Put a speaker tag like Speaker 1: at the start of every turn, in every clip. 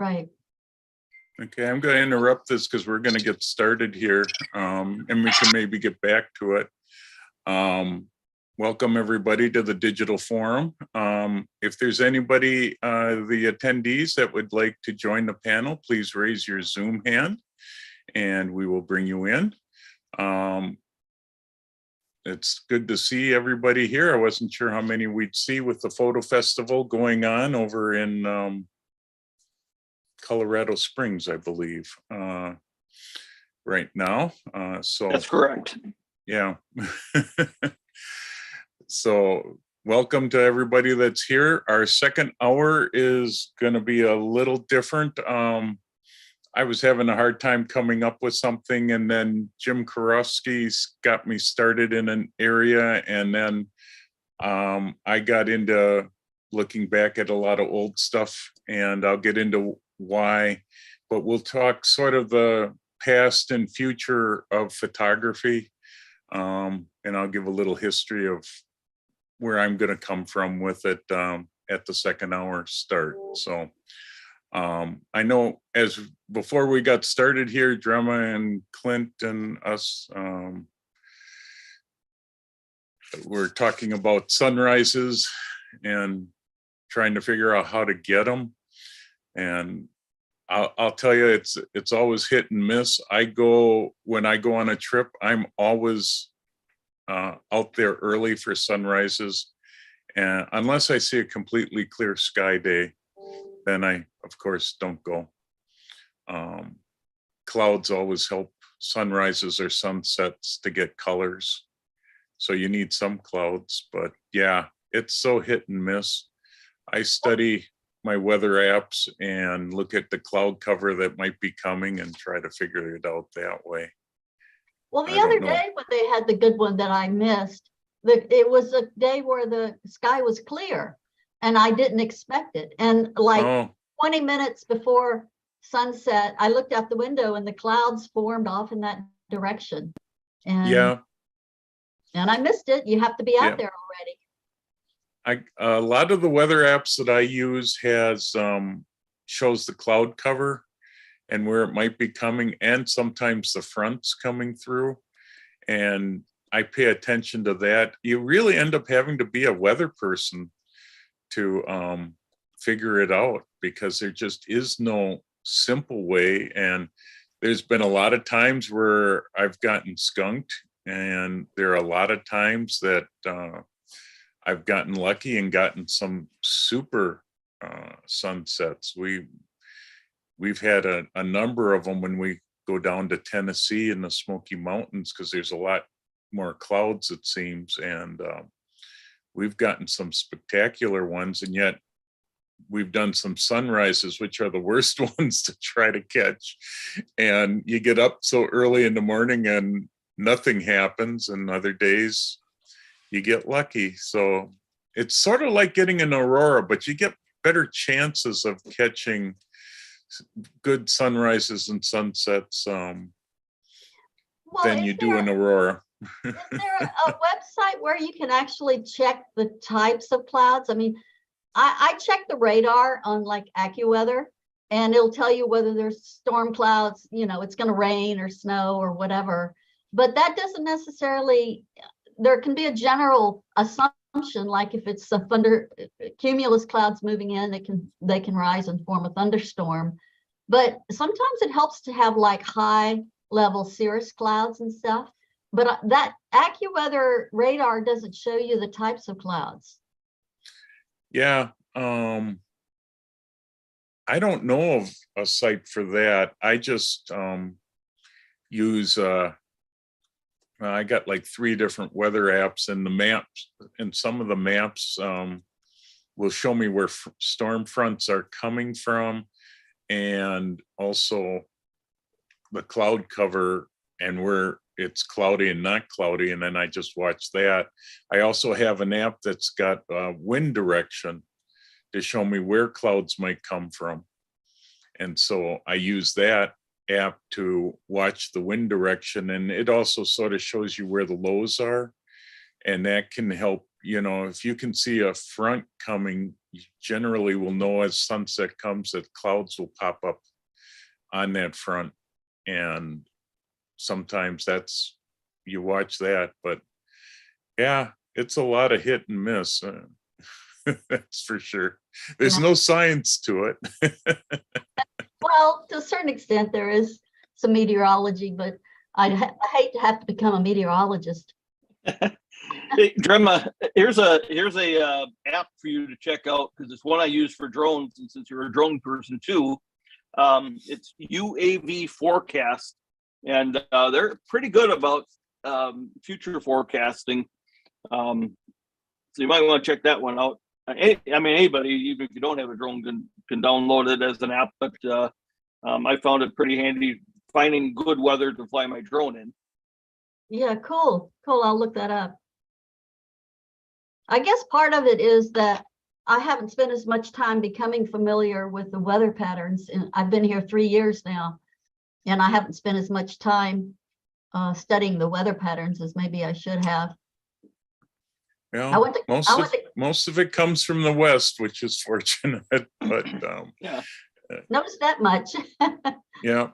Speaker 1: Right.
Speaker 2: Okay, I'm going to interrupt this because we're going to get started here, and we can maybe get back to it. Welcome everybody to the digital forum. If there's anybody, the attendees that would like to join the panel, please raise your Zoom hand and we will bring you in. It's good to see everybody here. I wasn't sure how many we'd see with the photo festival going on over in Colorado Springs, I believe, right now. So
Speaker 3: that's correct.
Speaker 2: Yeah. So welcome to everybody that's here. Our second hour is going to be a little different. I was having a hard time coming up with something, and then Jim Karofsky's got me started in an area, and then I got into looking back at a lot of old stuff, and I'll get into why, but we'll talk sort of the past and future of photography, and I'll give a little history of where I'm going to come from with it at the second hour start. So I know as before we got started here, Drema and Clint and us, we're talking about sunrises and trying to figure out how to get them. And I'll tell you, it's always hit and miss. When I go on a trip, I'm always out there early for sunrises, and unless I see a completely clear sky day, then I of course don't go. Clouds always help sunrises or sunsets to get colors, so you need some clouds, but yeah, it's so hit and miss. I study my weather apps and look at the cloud cover that might be coming and try to figure it out that way.
Speaker 1: Well, the other day when they had the good one that I missed, it was a day where the sky was clear and I didn't expect it. And like 20 minutes before sunset, I looked out the window and the clouds formed off in that direction. And
Speaker 2: yeah,
Speaker 1: and I missed it. You have to be out there already.
Speaker 2: A lot of the weather apps that I use shows the cloud cover and where it might be coming, and sometimes the fronts coming through. And I pay attention to that. You really end up having to be a weather person to figure it out, because there just is no simple way. And there's been a lot of times where I've gotten skunked, and there are a lot of times that I've gotten lucky and gotten some super sunsets. We've had a number of them when we go down to Tennessee in the Smoky Mountains, because there's a lot more clouds, it seems. And we've gotten some spectacular ones, and yet we've done some sunrises, which are the worst ones to try to catch. And you get up so early in the morning and nothing happens, and other days you get lucky. So it's sort of like getting an aurora, but you get better chances of catching good sunrises and sunsets than you do an aurora.
Speaker 1: Is there a website where you can actually check the types of clouds? I mean, I check the radar on like AccuWeather, and it'll tell you whether there's storm clouds, it's going to rain or snow or whatever. But that doesn't necessarily, there can be a general assumption, like if it's a cumulus clouds moving in, they can rise and form a thunderstorm. But sometimes it helps to have like high level cirrus clouds and stuff. But that AccuWeather radar doesn't show you the types of clouds.
Speaker 2: Yeah, I don't know of a site for that. I just use I got like 3 different weather apps, and the maps, and some of the maps will show me where storm fronts are coming from, and also the cloud cover and where it's cloudy and not cloudy, and then I just watch that. I also have an app that's got wind direction to show me where clouds might come from, and so I use that app to watch the wind direction, and it also sort of shows you where the lows are, and that can help you know, if you can see a front coming, you generally will know as sunset comes that clouds will pop up on that front. And sometimes you watch that, but yeah, it's a lot of hit and miss. That's for sure. There's no science to it.
Speaker 1: Well, to a certain extent, there is some meteorology, but I hate to have to become a meteorologist.
Speaker 3: Hey, Drema, here's a app for you to check out, because it's one I use for drones, and since you're a drone person too, it's UAV Forecast, and they're pretty good about future forecasting. So you might want to check that one out. I mean, anybody, even if you don't have a drone, can download it as an app. But I found it pretty handy finding good weather to fly my drone in.
Speaker 1: Yeah, cool. I'll look that up. I guess part of it is that I haven't spent as much time becoming familiar with the weather patterns. And I've been here 3 years now, and I haven't spent as much time studying the weather patterns as maybe I should have.
Speaker 2: Yeah, most of it comes from the west, which is fortunate, but
Speaker 3: yeah,
Speaker 1: notice that much.
Speaker 2: Yeah,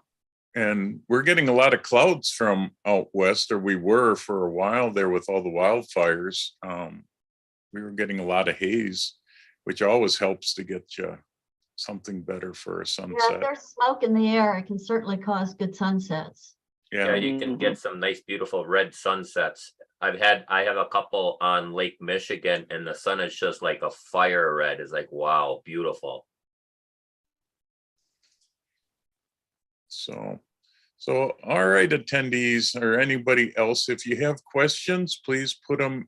Speaker 2: and we're getting a lot of clouds from out west, or we were for a while there with all the wildfires. We were getting a lot of haze, which always helps to get you something better for a sunset.
Speaker 1: Yeah, if there's smoke in the air, it can certainly cause good sunsets.
Speaker 4: Yeah, you can get some nice, beautiful red sunsets. I have a couple on Lake Michigan, and the sun is just like a fire red. It's like, wow, beautiful.
Speaker 2: So all right, attendees or anybody else, if you have questions, please put them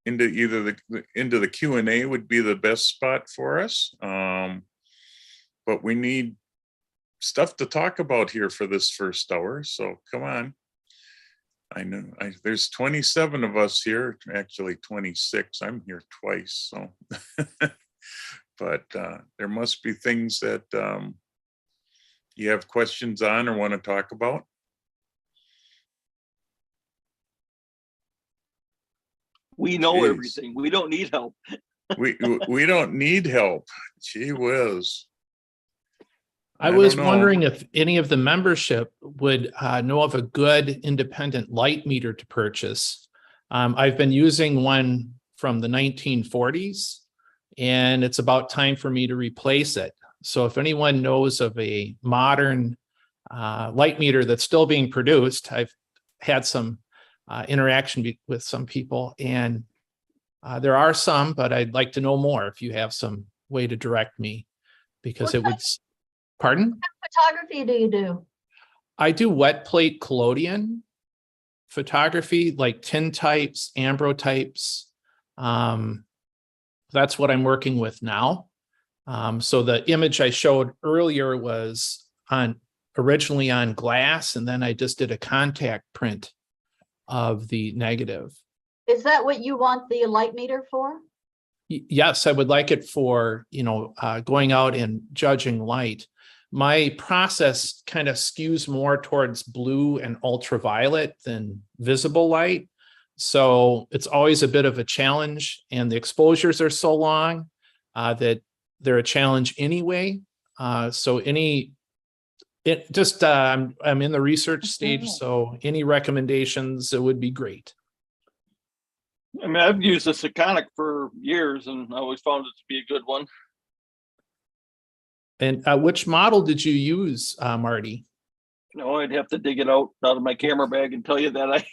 Speaker 2: into either the Q&A would be the best spot for us. But we need stuff to talk about here for this first hour, so come on. I know there's 27 of us here, actually 26. I'm here twice, so but there must be things that you have questions on or want to talk about.
Speaker 3: We know everything. We don't need help.
Speaker 2: we don't need help. Gee whiz.
Speaker 5: I was wondering if any of the membership would know of a good independent light meter to purchase. I've been using one from the 1940s, and it's about time for me to replace it. So if anyone knows of a modern light meter that's still being produced, I've had some interaction with some people, and there are some, but I'd like to know more if you have some way to direct me, because it would. Pardon?
Speaker 1: What photography do you do?
Speaker 5: I do wet plate collodion photography, like tintypes, ambrotypes. That's what I'm working with now. So the image I showed earlier was originally on glass, and then I just did a contact print of the negative.
Speaker 1: Is that what you want the light meter for?
Speaker 5: Yes, I would like it for, going out and judging light. My process kind of skews more towards blue and ultraviolet than visible light. So it's always a bit of a challenge, and the exposures are so long that they're a challenge anyway. I'm in the research stage, so any recommendations, it would be great.
Speaker 3: I mean, I've used a Sekonic for years, and I always found it to be a good one.
Speaker 5: And which model did you use, Marty?
Speaker 3: No, I'd have to dig it out of my camera bag and tell you that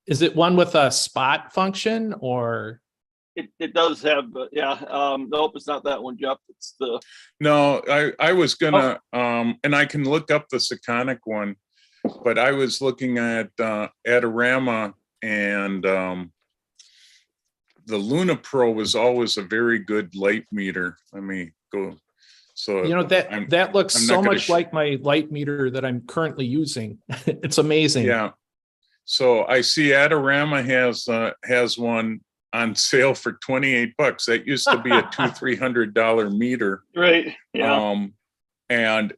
Speaker 5: Is it one with a spot function, or?
Speaker 3: It does have, nope, it's not that one, Jeff. It's the.
Speaker 2: No, I was gonna, and I can look up the Sekonic one, but I was looking at Adorama, and the Luna Pro was always a very good light meter. Let me go. So
Speaker 5: that looks so much like my light meter that I'm currently using. It's amazing.
Speaker 2: Yeah. So I see Adorama has one on sale for $28. That used to be a $200-300 meter.
Speaker 3: Right. Yeah.
Speaker 2: And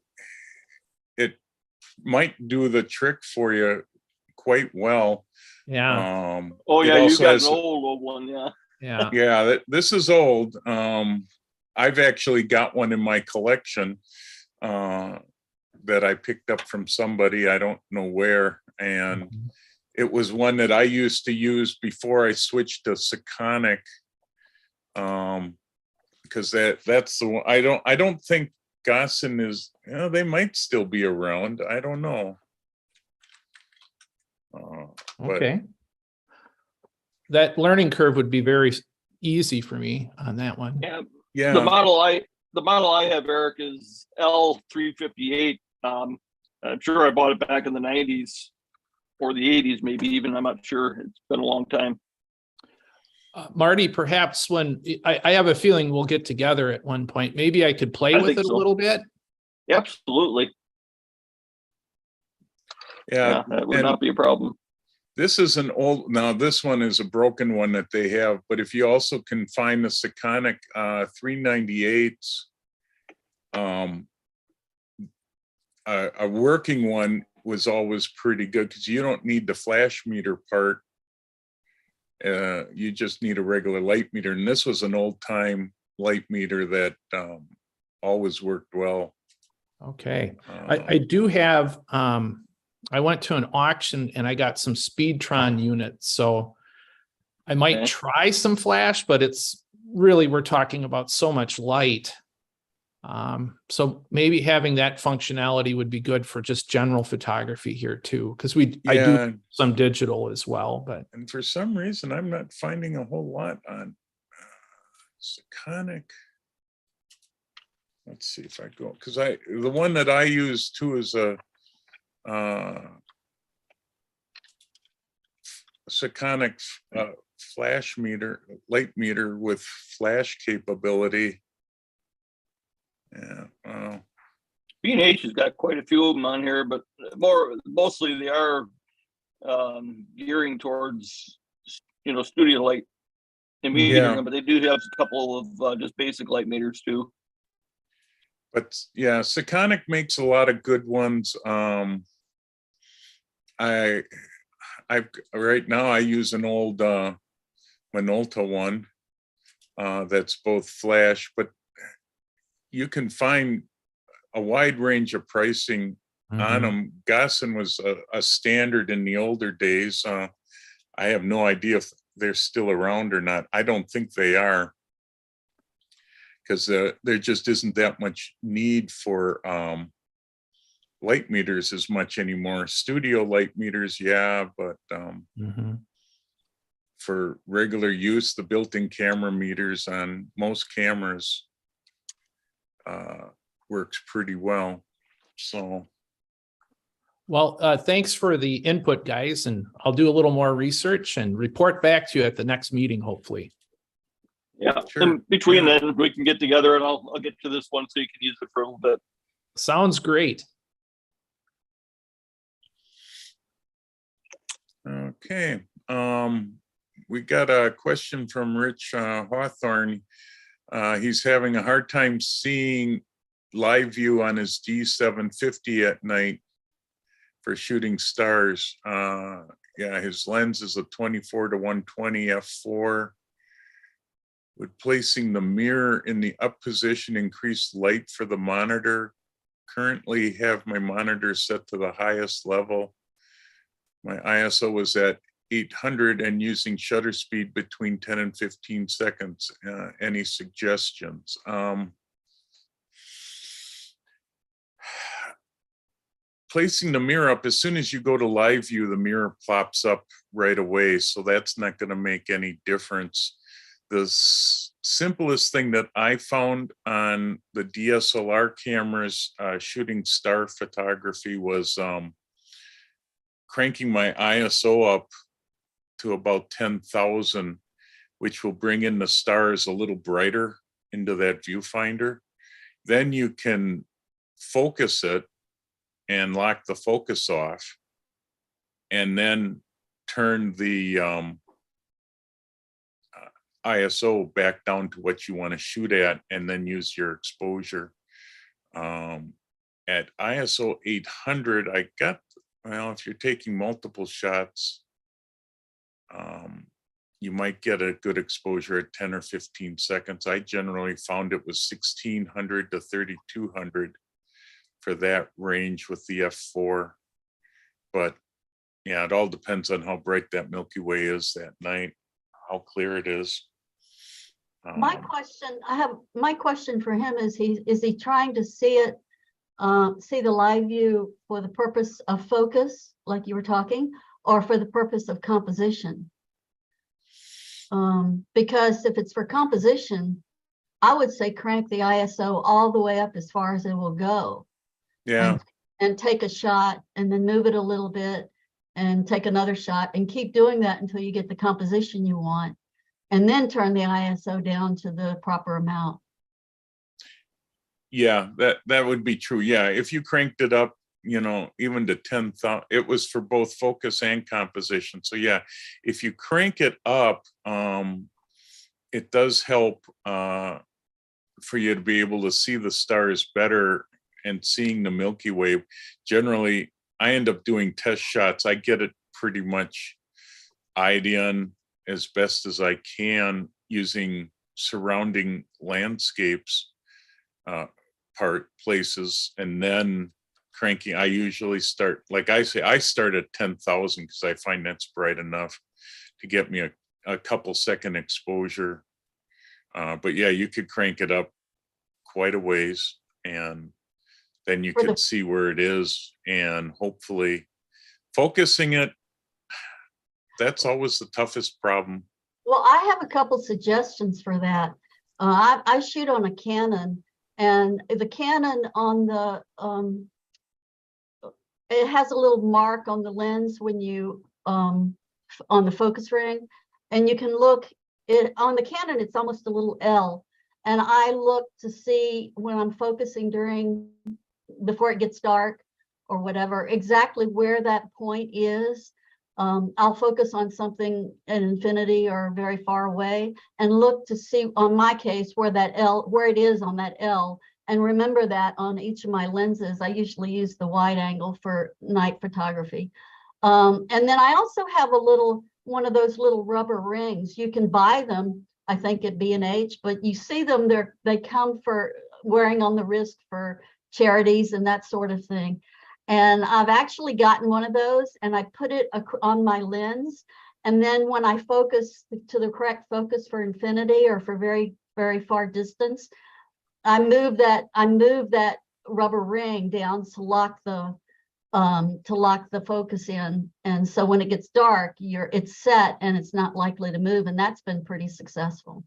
Speaker 2: it might do the trick for you quite well.
Speaker 5: Yeah.
Speaker 3: Oh
Speaker 2: it
Speaker 3: yeah, you
Speaker 2: also
Speaker 3: got
Speaker 2: has-
Speaker 3: an old one, yeah.
Speaker 5: Yeah.
Speaker 2: Yeah, this is old. I've actually got one in my collection that I picked up from somebody, I don't know where. And
Speaker 5: Mhm.
Speaker 2: it was one that I used to use before I switched to Sekonic. Because that's the one. I don't think Gossen is, they might still be around. I don't know. But
Speaker 5: Okay. That learning curve would be very easy for me on that one.
Speaker 3: Yeah.
Speaker 2: yeah,
Speaker 3: The model I have, Eric, is L358. I'm sure I bought it back in the 90s or the 80s, maybe even. I'm not sure. It's been a long time.
Speaker 5: Marty, perhaps when I have a feeling we'll get together at one point, maybe I could play
Speaker 3: I
Speaker 5: with
Speaker 3: think
Speaker 5: it
Speaker 3: so.
Speaker 5: a little bit.
Speaker 3: Absolutely. Yeah, that would
Speaker 2: and
Speaker 3: not be a problem.
Speaker 2: this is an old, now this one is a broken one that they have, but if you also can find the Sekonic 398s, a working one was always pretty good because you don't need the flash meter part. You just need a regular light meter. And this was an old time light meter that always worked well.
Speaker 5: Okay. I do have, I went to an auction and I got some Speedtron units. So I might
Speaker 3: Okay.
Speaker 5: try some flash, but it's really, we're talking about so much light. So maybe having that functionality would be good for just general photography here too, because I do some digital as well. But
Speaker 2: and for some reason, I'm not finding a whole lot on Sekonic. Let's see if I go, because the one that I use too is a Sekonic flash meter, light meter with flash capability. Yeah.
Speaker 3: B&H has got quite a few of them on here, but mostly they are gearing towards, studio light and metering them, but they do have a couple of just basic light meters too.
Speaker 2: But yeah, Sekonic makes a lot of good ones. I've right now I use an old Minolta one that's both flash, but you can find a wide range of pricing on them. Gossen was a standard in the older days. I have no idea if they're still around or not. I don't think they are, because there just isn't that much need for light meters as much anymore. Studio light meters, yeah, but for regular use, the built-in camera meters on most cameras works pretty well. So,
Speaker 5: well, thanks for the input, guys, and I'll do a little more research and report back to you at the next meeting, hopefully.
Speaker 3: Yeah,
Speaker 2: sure.
Speaker 3: and between then we can get together and I'll get to this one so you can use it for a little bit.
Speaker 5: Sounds great.
Speaker 2: Okay. We got a question from Rich Hawthorne. He's having a hard time seeing live view on his D750 at night for shooting stars. Yeah, his lens is a 24-120 f4. Would placing the mirror in the up position increase light for the monitor? Currently have my monitor set to the highest level. My ISO was at 800 and using shutter speed between 10 and 15 seconds. Any suggestions? Placing the mirror up, as soon as you go to live view, the mirror plops up right away. So that's not going to make any difference. The simplest thing that I found on the DSLR cameras shooting star photography was cranking my ISO up to about 10,000, which will bring in the stars a little brighter into that viewfinder. Then you can focus it and lock the focus off, and then turn the ISO back down to what you want to shoot at, and then use your exposure. At ISO 800, I got Well, if you're taking multiple shots, you might get a good exposure at 10 or 15 seconds. I generally found it was 1600 to 3200 for that range with the f4. But yeah, it all depends on how bright that Milky Way is that night, how clear it is.
Speaker 1: My question for him is he trying to see it, see the live view for the purpose of focus, like you were talking, or for the purpose of composition? Because if it's for composition, I would say crank the ISO all the way up as far as it will go.
Speaker 2: Yeah.
Speaker 1: And take a shot and then move it a little bit and take another shot and keep doing that until you get the composition you want. And then turn the ISO down to the proper amount.
Speaker 2: Yeah, that would be true. Yeah, if you cranked it up, even to 10,000, it was for both focus and composition. So yeah, if you crank it up, it does help for you to be able to see the stars better and seeing the Milky Way. Generally, I end up doing test shots. I get it pretty much eyed in as best as I can using surrounding landscapes, places, and then cranking. I usually start, like I say, I start at 10,000 because I find that's bright enough to get me a couple second exposure. But yeah, you could crank it up quite a ways, and then you could see where it is, and hopefully focusing it. That's always the toughest problem.
Speaker 1: Well, I have a couple suggestions for that. I shoot on a Canon, and the Canon on the it has a little mark on the lens when you on the focus ring, and you can look it on the Canon. It's almost a little L, and I look to see when I'm focusing before it gets dark or whatever, exactly where that point is. I'll focus on something at infinity or very far away and look to see, on my case, where it is on that L. And remember that on each of my lenses, I usually use the wide angle for night photography. And then I also have one of those little rubber rings. You can buy them, I think, at B&H, but you see them, they come for wearing on the wrist for charities and that sort of thing. And I've actually gotten one of those, and I put it on my lens. And then when I focus to the correct focus for infinity or for very, very far distance, I move that rubber ring down to lock the focus in. And so when it gets dark, it's set and it's not likely to move. And that's been pretty successful.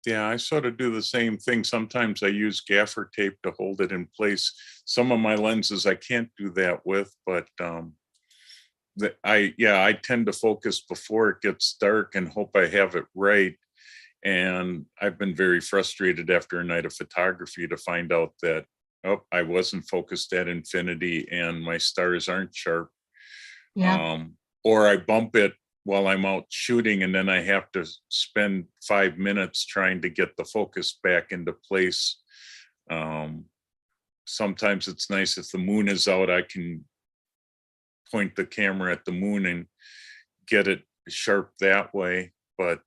Speaker 2: Yeah, I sort of do the same thing. Sometimes I use gaffer tape to hold it in place. Some of my lenses I can't do that with, but I tend to focus before it gets dark and hope I have it right. And I've been very frustrated after a night of photography to find out that, I wasn't focused at infinity and my stars aren't sharp.
Speaker 1: Yeah.
Speaker 2: Or I bump it while I'm out shooting, and then I have to spend 5 minutes trying to get the focus back into place. Sometimes it's nice if the moon is out, I can point the camera at the moon and get it sharp that way. But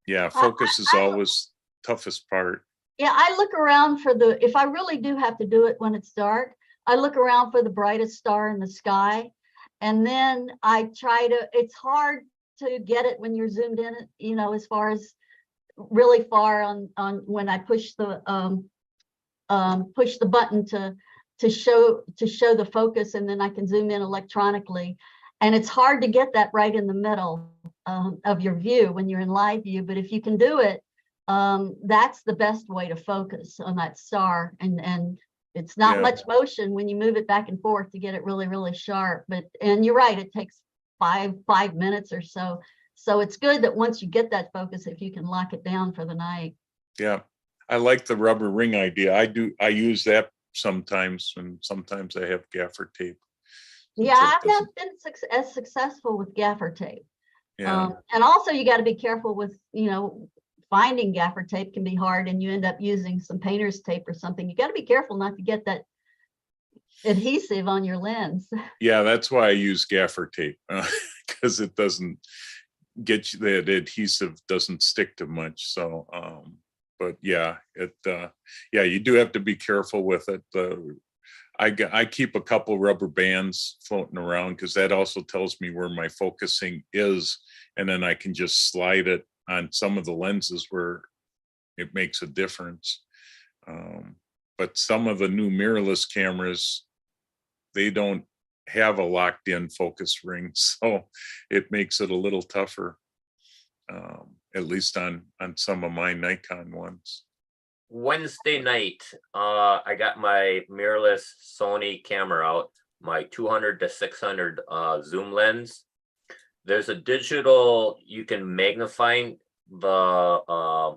Speaker 2: yeah, focus is always toughest part.
Speaker 1: Yeah, I look around if I really do have to do it when it's dark, I look around for the brightest star in the sky. And then it's hard to get it when you're zoomed in, as far as really far on when I push the button to show the focus, and then I can zoom in electronically. And it's hard to get that right in the middle of your view when you're in live view. But if you can do it, that's the best way to focus on that star. And it's not much motion when you move it back and forth to get it really, really sharp. And you're right, it takes five minutes or so. So it's good that once you get that focus, if you can lock it down for the night. Yeah.
Speaker 2: I like the rubber ring idea. I use that sometimes, and sometimes I have gaffer tape.
Speaker 1: Yeah, I've not been as successful with gaffer tape.
Speaker 2: Yeah.
Speaker 1: And also you got to be careful with, finding gaffer tape can be hard, and you end up using some painter's tape or something. You got to be careful not to get that adhesive on your lens.
Speaker 2: Yeah, that's why I use gaffer tape, because it doesn't get you, that adhesive doesn't stick to much. So, but yeah, yeah, you do have to be careful with it. I keep a couple rubber bands floating around because that also tells me where my focusing is, and then I can just slide it on some of the lenses where it makes a difference. But some of the new mirrorless cameras, they don't have a locked in focus ring, so it makes it a little tougher, at least on some of my Nikon ones.
Speaker 4: Wednesday night, I got my mirrorless Sony camera out, my 200 to 600 zoom lens. There's a digital, you can magnify the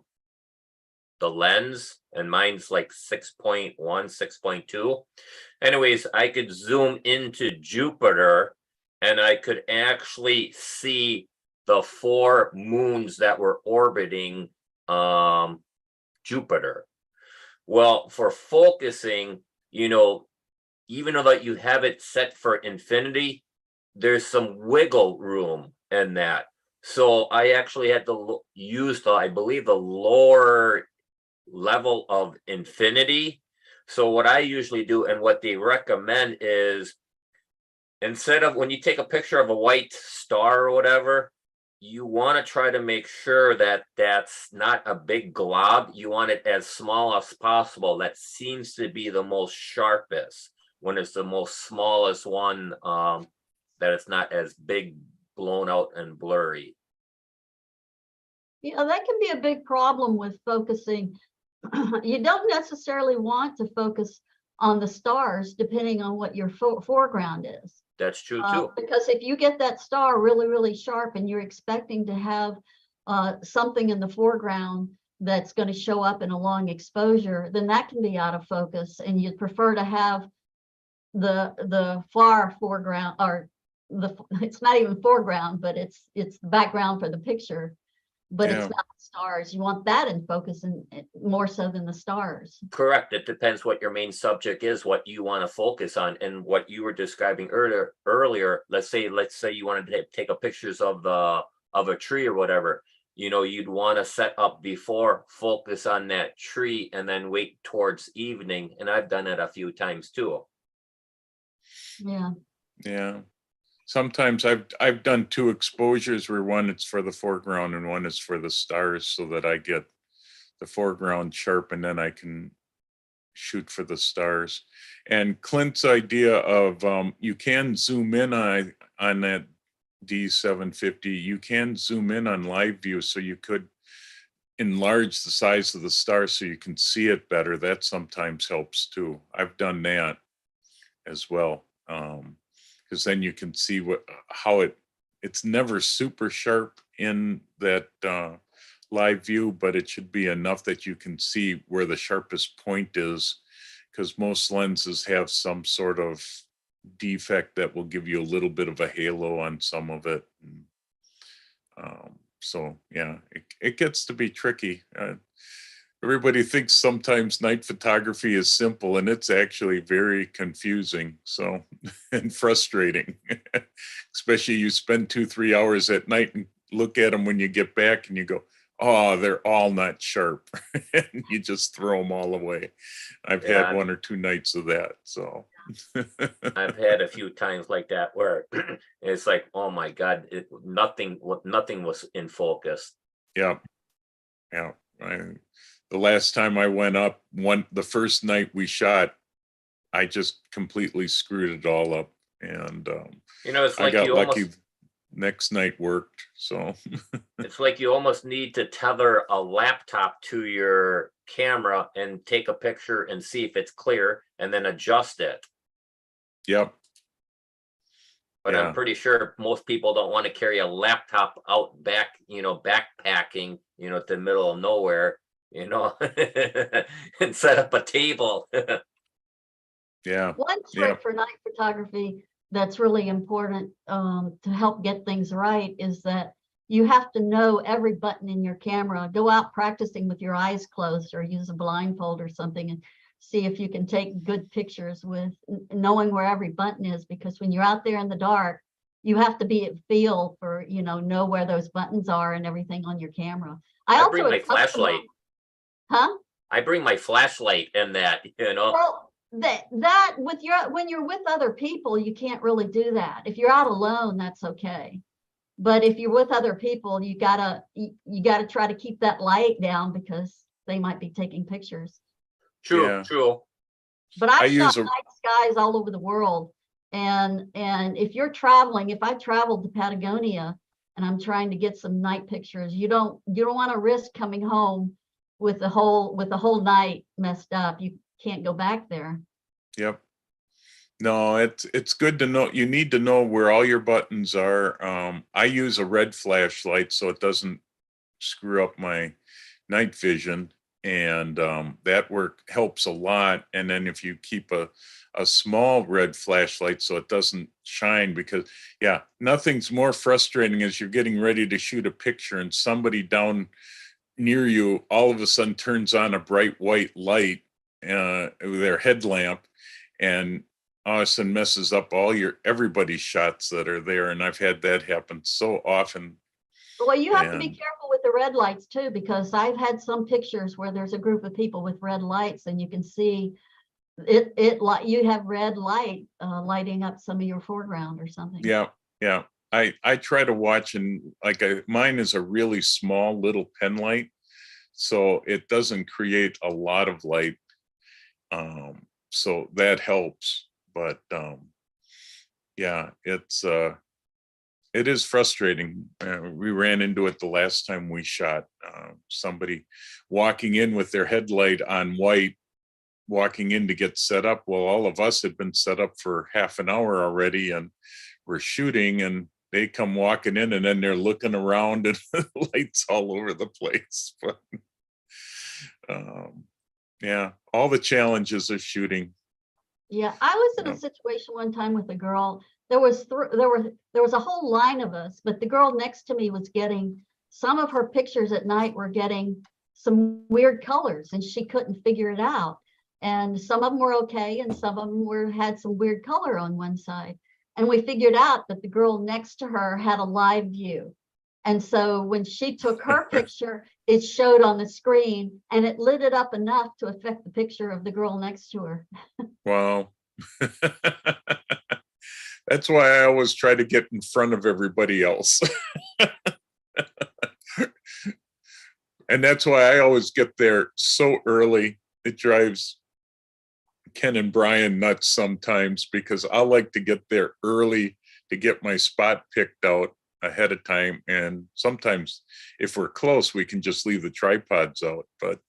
Speaker 4: lens, and mine's like 6.1, 6.2. Anyways, I could zoom into Jupiter and I could actually see the 4 moons that were orbiting Jupiter. Well, for focusing, you know, even though that you have it set for infinity, there's some wiggle room in that. So I actually had to use I believe, the lower level of infinity. So what I usually do, and what they recommend, is instead of, when you take a picture of a white star or whatever, you want to try to make sure that that's not a big glob. You want it as small as possible. That seems to be the most sharpest, when it's the most smallest one, that it's not as big, blown out and blurry.
Speaker 1: Yeah, that can be a big problem with focusing. You don't necessarily want to focus on the stars, depending on what your foreground is.
Speaker 4: That's true too.
Speaker 1: Because if you get that star really, really sharp and you're expecting to have something in the foreground that's going to show up in a long exposure, then that can be out of focus, and you'd prefer to have the far foreground, or it's not even foreground, but it's the background for the picture, but
Speaker 2: Yeah.
Speaker 1: it's not the stars. You want that in focus, and more so than the stars.
Speaker 4: Correct. It depends what your main subject is, what you want to focus on, and what you were describing earlier. Let's say you wanted to take a pictures of a tree or whatever. You know, you'd want to set up before, focus on that tree, and then wait towards evening. And I've done it a few times too.
Speaker 1: Yeah.
Speaker 2: Yeah. Sometimes I've done 2 exposures where one is for the foreground and one is for the stars, so that I get the foreground sharp and then I can shoot for the stars. And Clint's idea of you can zoom in on that D750, you can zoom in on live view, so you could enlarge the size of the star so you can see it better. That sometimes helps too. I've done that as well, because then you can see how it's never super sharp in that live view, but it should be enough that you can see where the sharpest point is, because most lenses have some sort of defect that will give you a little bit of a halo on some of it. So yeah, it gets to be tricky. Everybody thinks sometimes night photography is simple, and it's actually very confusing, so, and frustrating. Especially you spend 2-3 hours at night and look at them when you get back and you go, oh, they're all not sharp. And you just throw them all away. I've had 1 or 2 nights of that, so.
Speaker 4: I've had a few times like that where it's like, oh my God, nothing was in focus.
Speaker 2: Yeah. Yeah. The last time I went up, the first night we shot, I just completely screwed it all up, and
Speaker 4: you know, it's like
Speaker 2: I got lucky. Next night worked, so.
Speaker 4: It's like you almost need to tether a laptop to your camera and take a picture and see if it's clear, and then adjust it.
Speaker 2: Yep.
Speaker 4: But yeah. I'm pretty sure most people don't want to carry a laptop out back, you know, backpacking, you know, to the middle of nowhere, you know, and set up a table.
Speaker 2: Yeah.
Speaker 1: One trick for night photography that's really important to help get things right is that you have to know every button in your camera. Go out practicing with your eyes closed, or use a blindfold or something, and see if you can take good pictures with knowing where every button is, because when you're out there in the dark, you have to be at feel for, know where those buttons are and everything on your camera.
Speaker 4: I bring my flashlight.
Speaker 1: Huh?
Speaker 4: I bring my flashlight in that,
Speaker 1: Well, that with when you're with other people, you can't really do that. If you're out alone, that's okay. But if you're with other people, you gotta try to keep that light down because they might be taking pictures.
Speaker 4: True,
Speaker 2: Yeah.
Speaker 4: true.
Speaker 1: But I've shot night skies all over the world. And if you're traveling, if I traveled to Patagonia and I'm trying to get some night pictures, you don't want to risk coming home with the whole night messed up. You can't go back there.
Speaker 2: Yep. No, it's good to know. You need to know where all your buttons are. I use a red flashlight so it doesn't screw up my night vision, and that helps a lot. And then if you keep a small red flashlight so it doesn't shine, because nothing's more frustrating as you're getting ready to shoot a picture and somebody down near you all of a sudden turns on a bright white light, their headlamp, and all of a sudden messes up everybody's shots that are there. And I've had that happen so often.
Speaker 1: Well, you have to be careful with the red lights too, because I've had some pictures where there's a group of people with red lights and you can see like you have red light lighting up some of your foreground or something.
Speaker 2: Yeah. I try to watch, and mine is a really small little pen light, so it doesn't create a lot of light. So that helps. But it is frustrating. We ran into it the last time we shot. Somebody walking in with their headlight on white, walking in to get set up. Well, all of us had been set up for half an hour already, and we're shooting, and they come walking in, and then they're looking around, and lights all over the place. But all the challenges of shooting.
Speaker 1: Yeah, I was in a situation one time with a girl. There was a whole line of us, but the girl next to me was getting some of her pictures at night were getting some weird colors, and she couldn't figure it out. And some of them were okay, and some of them had some weird color on one side. And we figured out that the girl next to her had a live view. And so when she took her picture, it showed on the screen, and it lit it up enough to affect the picture of the girl next to her.
Speaker 2: Wow. That's why I always try to get in front of everybody else. And that's why I always get there so early. It drives Ken and Brian nuts sometimes, because I like to get there early to get my spot picked out ahead of time. And sometimes if we're close, we can just leave the tripods out. But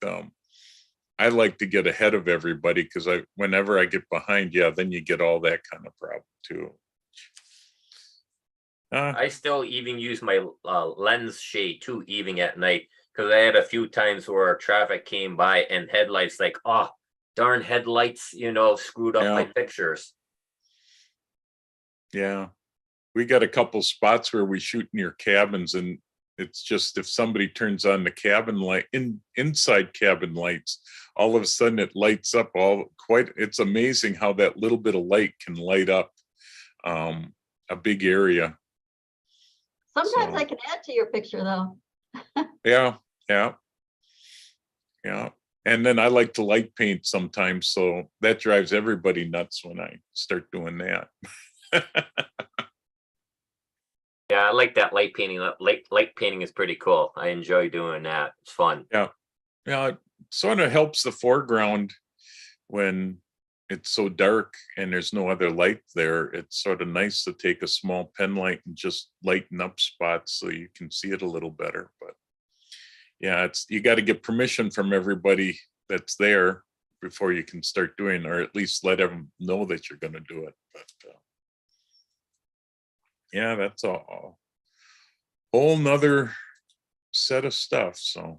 Speaker 2: I like to get ahead of everybody, because whenever I get behind, then you get all that kind of problem too.
Speaker 4: I still even use my lens shade too, even at night, because I had a few times where traffic came by and headlights, like, oh, darn headlights, screwed up my pictures.
Speaker 2: Yeah. We got a couple spots where we shoot near cabins, and it's just, if somebody turns on the cabin light, inside cabin lights, all of a sudden it lights up it's amazing how that little bit of light can light up a big area.
Speaker 1: Sometimes I can add to your picture though.
Speaker 2: Yeah. And then I like to light paint sometimes, so that drives everybody nuts when I start doing that.
Speaker 4: Yeah, I like that light painting. Light painting is pretty cool. I enjoy doing that. It's fun.
Speaker 2: Yeah, it sort of helps the foreground when it's so dark and there's no other light there. It's sort of nice to take a small pen light and just lighten up spots so you can see it a little better. But you got to get permission from everybody that's there before you can start doing, or at least let them know that you're going to do it. But that's a whole nother set of stuff. So,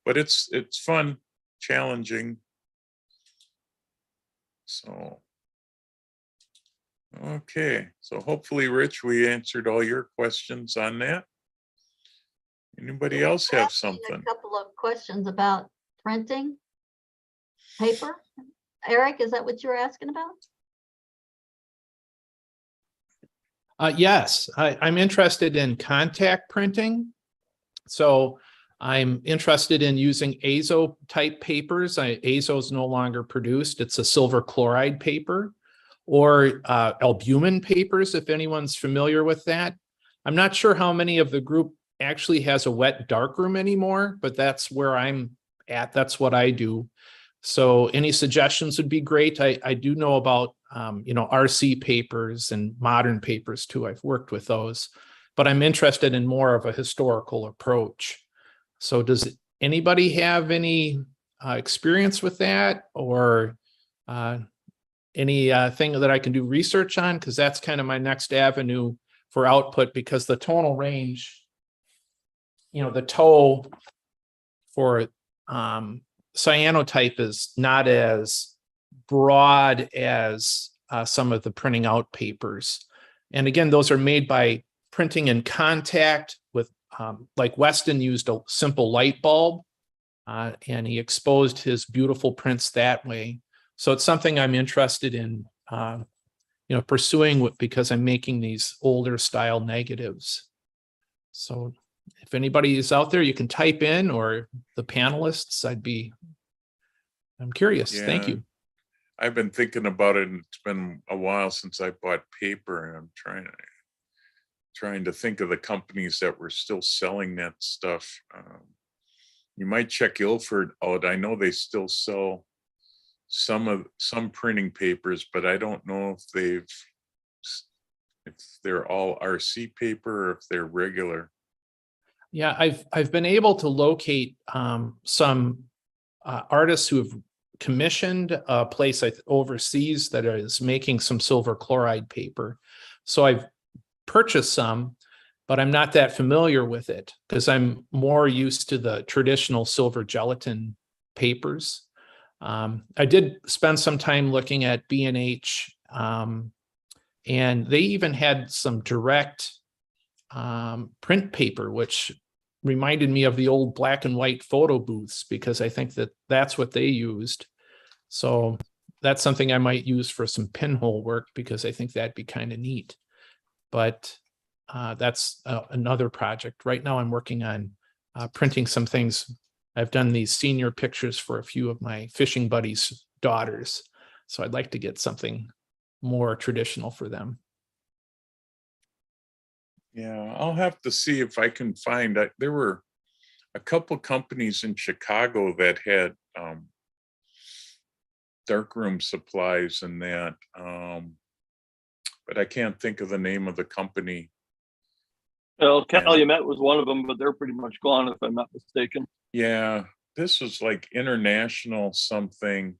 Speaker 2: but it's fun, challenging. So, okay. So hopefully, Rich, we answered all your questions on that. Anybody else have something?
Speaker 1: A couple of questions about printing. paper? Eric, is that what you're asking about?
Speaker 5: Yes, I'm interested in contact printing. So I'm interested in using azo type papers. Azo is no longer produced. It's a silver chloride paper, or albumin papers, if anyone's familiar with that. I'm not sure how many of the group actually has a wet darkroom anymore, but that's where I'm at. That's what I do. So any suggestions would be great. I do know about, RC papers and modern papers too. I've worked with those, but I'm interested in more of a historical approach. So does anybody have any experience with that, or any thing that I can do research on? Because that's kind of my next avenue for output, because the tonal range, the toe for cyanotype is not as broad as some of the printing out papers. And again, those are made by printing in contact with, like Weston used a simple light bulb, and he exposed his beautiful prints that way. So it's something I'm interested in, pursuing because I'm making these older style negatives. So if anybody is out there, you can type in, or the panelists, I'm curious.
Speaker 2: Yeah.
Speaker 5: Thank you.
Speaker 2: I've been thinking about it, and it's been a while since I bought paper, and I'm trying to think of the companies that were still selling that stuff. You might check Ilford out. I know they still sell some printing papers, but I don't know if they're all RC paper or if they're regular.
Speaker 5: Yeah, I've been able to locate some artists who have commissioned a place overseas that is making some silver chloride paper. So I've purchased some, but I'm not that familiar with it because I'm more used to the traditional silver gelatin papers. I did spend some time looking at B&H, and they even had some direct print paper, which reminded me of the old black and white photo booths, because I think that's what they used. So that's something I might use for some pinhole work, because I think that'd be kind of neat. But that's another project. Right now I'm working on printing some things. I've done these senior pictures for a few of my fishing buddies' daughters. So I'd like to get something more traditional for them.
Speaker 2: Yeah, I'll have to see if I can find that. There were a couple companies in Chicago that had darkroom supplies and that, but I can't think of the name of the company.
Speaker 3: Well, Calumet was one of them, but they're pretty much gone, if I'm not mistaken.
Speaker 2: Yeah, this was like international something,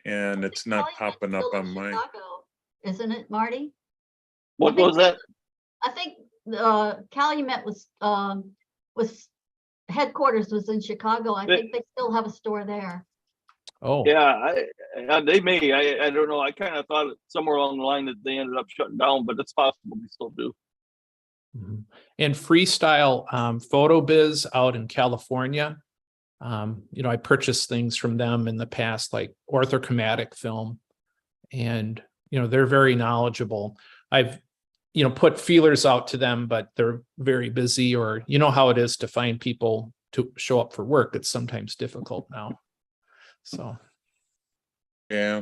Speaker 2: and it's not popping up on my.
Speaker 1: Chicago, isn't it, Marty?
Speaker 3: What was that?
Speaker 1: I think Calumet was headquarters was in Chicago. I think they still have a store there.
Speaker 5: Oh
Speaker 3: yeah, they may. I don't know. I kind of thought somewhere along the line that they ended up shutting down, but it's possible they still do.
Speaker 5: Mm-hmm. And Freestyle Photo Biz out in California, I purchased things from them in the past, like orthochromatic film, and they're very knowledgeable. I've put feelers out to them, but they're very busy, or how it is to find people to show up for work. It's sometimes difficult now. So
Speaker 2: yeah,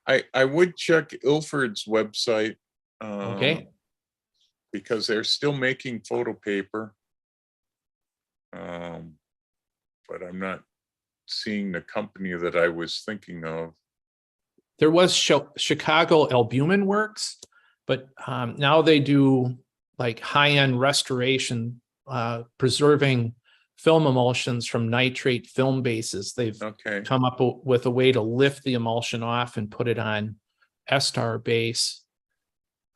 Speaker 2: I would check Ilford's website.
Speaker 5: Okay.
Speaker 2: Because they're still making photo paper. But I'm not seeing the company that I was thinking of.
Speaker 5: There was Chicago Albumin Works, but now they do like high-end restoration, preserving film emulsions from nitrate film bases. They've come up with a way to lift the emulsion off and put it on Estar base.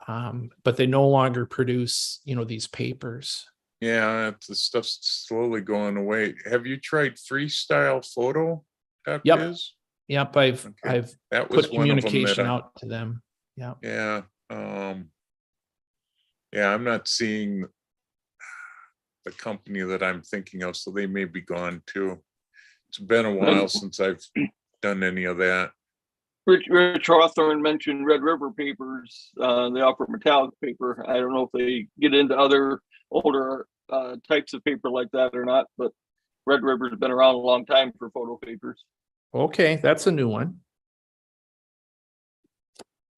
Speaker 5: But they no longer produce, these papers.
Speaker 2: Yeah, the stuff's slowly going away. Have you tried Freestyle Photo?
Speaker 5: Yep. Yep. I've
Speaker 2: that was
Speaker 5: put communication out to them. Yeah.
Speaker 2: Yeah. Yeah, I'm not seeing the company that I'm thinking of, so they may be gone too. It's been a while since I've done any of that.
Speaker 3: Rich Hawthorne mentioned Red River papers. They offer metallic paper. I don't know if they get into other older types of paper like that or not, but Red River's been around a long time for photo papers.
Speaker 5: Okay, that's a new one.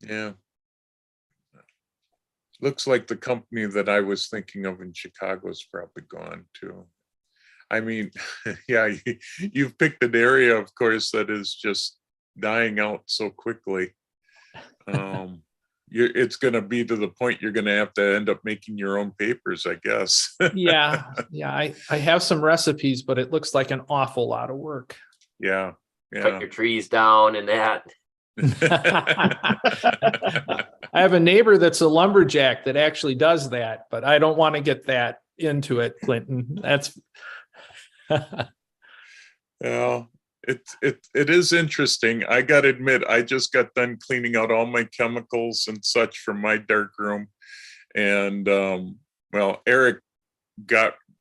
Speaker 2: Yeah. Looks like the company that I was thinking of in Chicago is probably gone too. I mean, yeah, you've picked an area, of course, that is just dying out so quickly. It's going to be to the point you're going to have to end up making your own papers, I guess.
Speaker 5: Yeah. I have some recipes, but it looks like an awful lot of work.
Speaker 2: Yeah.
Speaker 4: Cut your trees down and that.
Speaker 5: I have a neighbor that's a lumberjack that actually does that, but I don't want to get that into it, Clinton. That's
Speaker 2: well, it is interesting. I gotta admit, I just got done cleaning out all my chemicals and such from my dark room. And well, Eric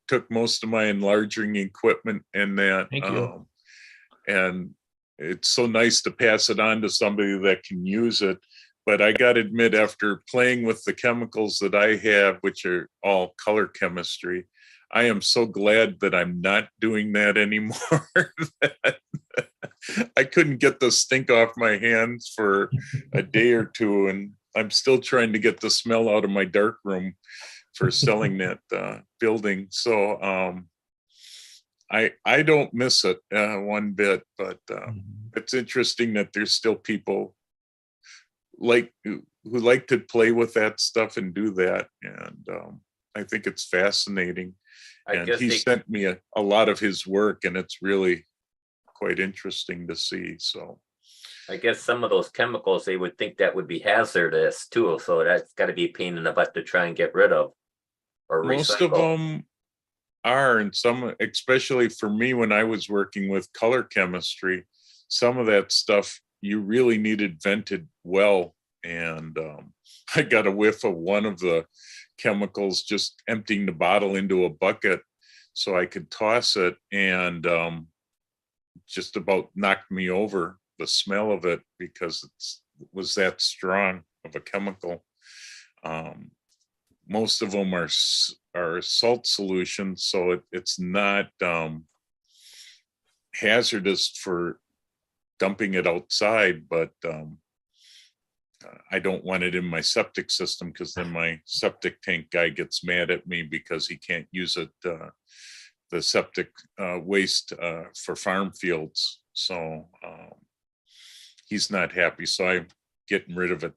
Speaker 2: took most of my enlarging equipment and that.
Speaker 5: Thank you.
Speaker 2: And it's so nice to pass it on to somebody that can use it. But I got to admit, after playing with the chemicals that I have, which are all color chemistry, I am so glad that I'm not doing that anymore. I couldn't get the stink off my hands for a day or two, and I'm still trying to get the smell out of my dark room for selling that building. So I don't miss it one bit, but it's interesting that there's still people who like to play with that stuff and do that, and I think it's fascinating. And he sent me a lot of his work, and it's really quite interesting to see. So
Speaker 4: I guess some of those chemicals, they would think that would be hazardous too, so that's got to be a pain in the butt to try and get rid of or
Speaker 2: most
Speaker 4: recycle.
Speaker 2: of them are, and some, especially for me when I was working with color chemistry, some of that stuff you really needed vented well. And I got a whiff of one of the chemicals, just emptying the bottle into a bucket so I could toss it, and just about knocked me over, the smell of it, because it was that strong of a chemical. Most of them are salt solutions, so it's not hazardous for dumping it outside, but I don't want it in my septic system, because then my septic tank guy gets mad at me because he can't use it, the septic waste for farm fields. So he's not happy. So I'm getting rid of it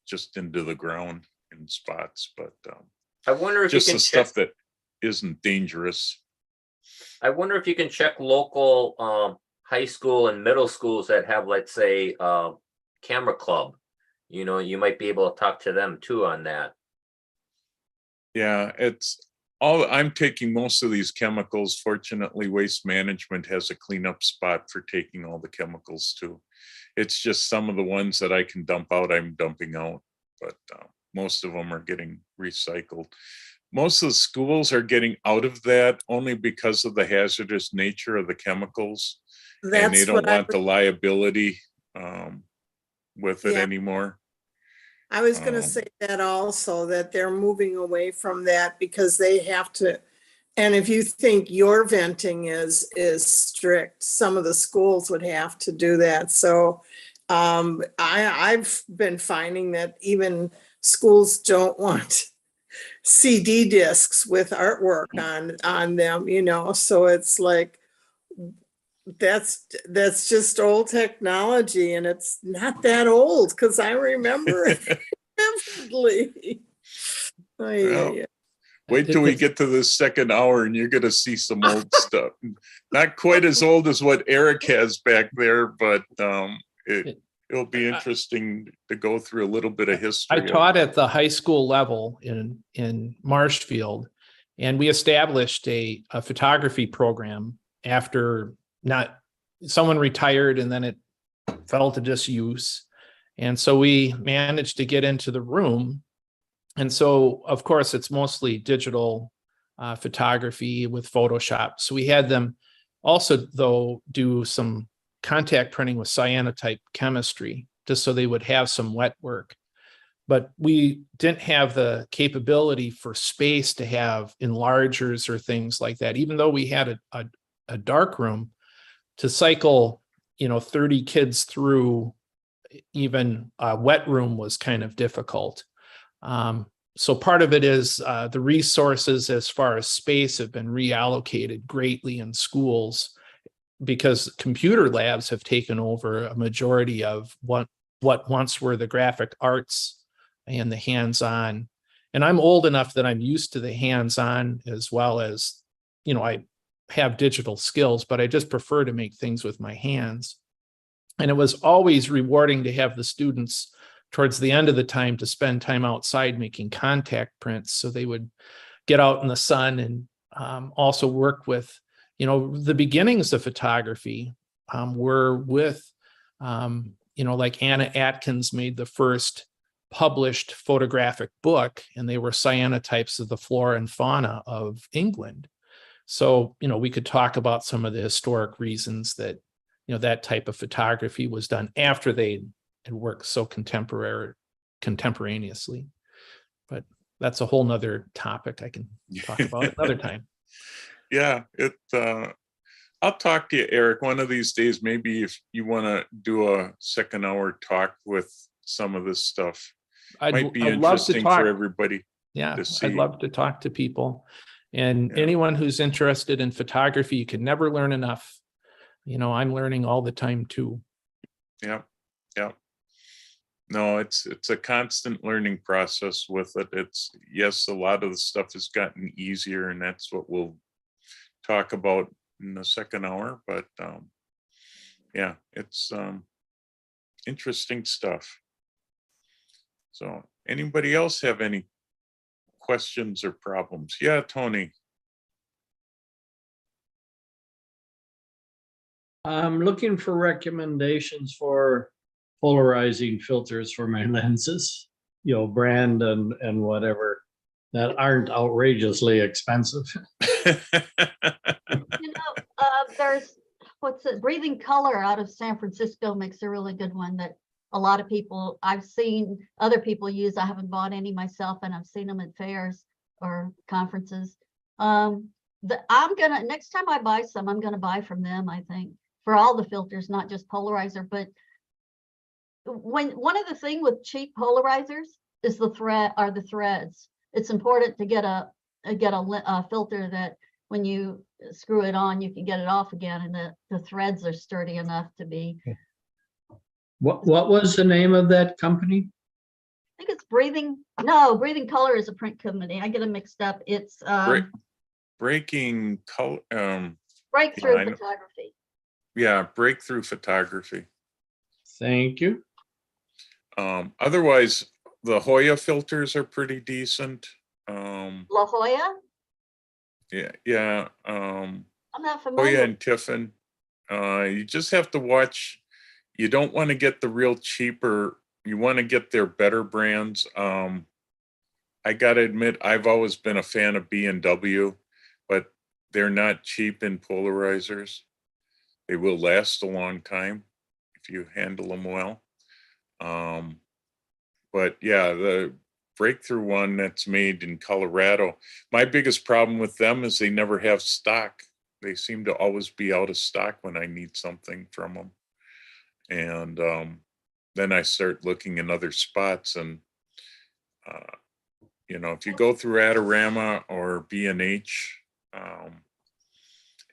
Speaker 2: just into the ground in spots. But
Speaker 4: I wonder if
Speaker 2: just
Speaker 4: you can
Speaker 2: the stuff that isn't dangerous.
Speaker 4: I wonder if you can check local high school and middle schools that have, let's say, camera club. You know, you might be able to talk to them too on that.
Speaker 2: Yeah, I'm taking most of these chemicals. Fortunately, Waste Management has a cleanup spot for taking all the chemicals too. It's just some of the ones that I can dump out, I'm dumping out, but most of them are getting recycled. Most of the schools are getting out of that only because of the hazardous nature of the chemicals. And they don't want the liability with it anymore.
Speaker 6: I was going to say that also, that they're moving away from that because they have to. And if you think your venting is strict, some of the schools would have to do that. So I've been finding that even schools don't want CD discs with artwork on them, you know, so it's like, that's just old technology, and it's not that old because I remember it vividly.
Speaker 2: Wait till we get to the second hour and you're going to see some old stuff. Not quite as old as what Eric has back there, but it'll be interesting to go through a little bit of history.
Speaker 5: I taught at the high school level in Marshfield, and we established a photography program after someone retired, and then it fell to disuse. And so we managed to get into the room. And so, of course, it's mostly digital photography with Photoshop. So we had them also, though, do some contact printing with cyanotype chemistry, just so they would have some wet work. But we didn't have the capability for space to have enlargers or things like that, even though we had a dark room to cycle, 30 kids through. Even a wet room was kind of difficult. So part of it is the resources as far as space have been reallocated greatly in schools, because computer labs have taken over a majority of what once were the graphic arts and the hands-on. And I'm old enough that I'm used to the hands-on, as well as, I have digital skills, but I just prefer to make things with my hands. And it was always rewarding to have the students towards the end of the time to spend time outside making contact prints, so they would get out in the sun and also work with, the beginnings of photography were with, like Anna Atkins made the first published photographic book, and they were cyanotypes of the flora and fauna of England. So, we could talk about some of the historic reasons that, that type of photography was done after they had worked so contemporaneously. But that's a whole nother topic I can talk about another time.
Speaker 2: Yeah, I'll talk to you, Eric, one of these days, maybe if you want to do a second hour talk with some of this stuff. Might be interesting for everybody.
Speaker 5: Yeah,
Speaker 2: to see.
Speaker 5: I'd love to talk to people. And anyone who's interested in photography, you can never learn enough. I'm learning all the time too.
Speaker 2: Yeah. No, it's a constant learning process with it. Yes, a lot of the stuff has gotten easier, and that's what we'll talk about in the second hour. But yeah, it's interesting stuff. So anybody else have any questions or problems? Yeah, Tony.
Speaker 7: I'm looking for recommendations for polarizing filters for my lenses, brand and whatever, that aren't outrageously expensive.
Speaker 1: There's Breathing Color out of San Francisco makes a really good one that a lot of people, I've seen other people use. I haven't bought any myself, and I've seen them at fairs or conferences. Next time I buy some, I'm gonna buy from them, I think, for all the filters, not just polarizer. But one of the things with cheap polarizers is the threads. It's important to get a filter that when you screw it on, you can get it off again, and the threads are sturdy enough to be.
Speaker 7: What was the name of that company?
Speaker 1: I think it's Breathing Color is a print company. I get them mixed up. It's
Speaker 2: Breaking Color.
Speaker 1: Breakthrough Photography.
Speaker 2: Yeah, Breakthrough Photography.
Speaker 7: Thank you.
Speaker 2: Otherwise, the Hoya filters are pretty decent.
Speaker 1: La Jolla?
Speaker 2: Yeah.
Speaker 1: I'm not familiar.
Speaker 2: Hoya and Tiffin. You just have to watch. You don't want to get the real cheaper. You want to get their better brands. I gotta admit, I've always been a fan of B&W, but they're not cheap in polarizers. They will last a long time if you handle them well. But yeah, the Breakthrough one that's made in Colorado, my biggest problem with them is they never have stock. They seem to always be out of stock when I need something from them. And then I start looking in other spots, and if you go through Adorama or B&H,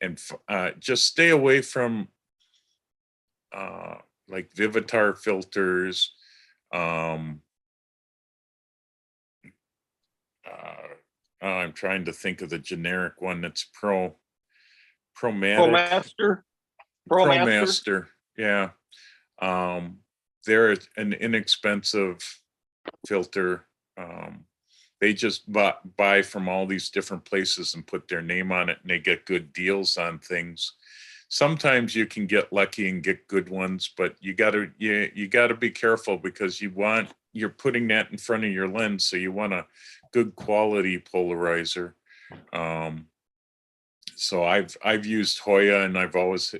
Speaker 2: and just stay away from like Vivitar filters. I'm trying to think of the generic one that's ProMaster. Yeah. They're an inexpensive filter. They just buy from all these different places and put their name on it, and they get good deals on things. Sometimes you can get lucky and get good ones, but you gotta be careful, because you're putting that in front of your lens, so you want a good quality polarizer. So I've used Hoya, and I've always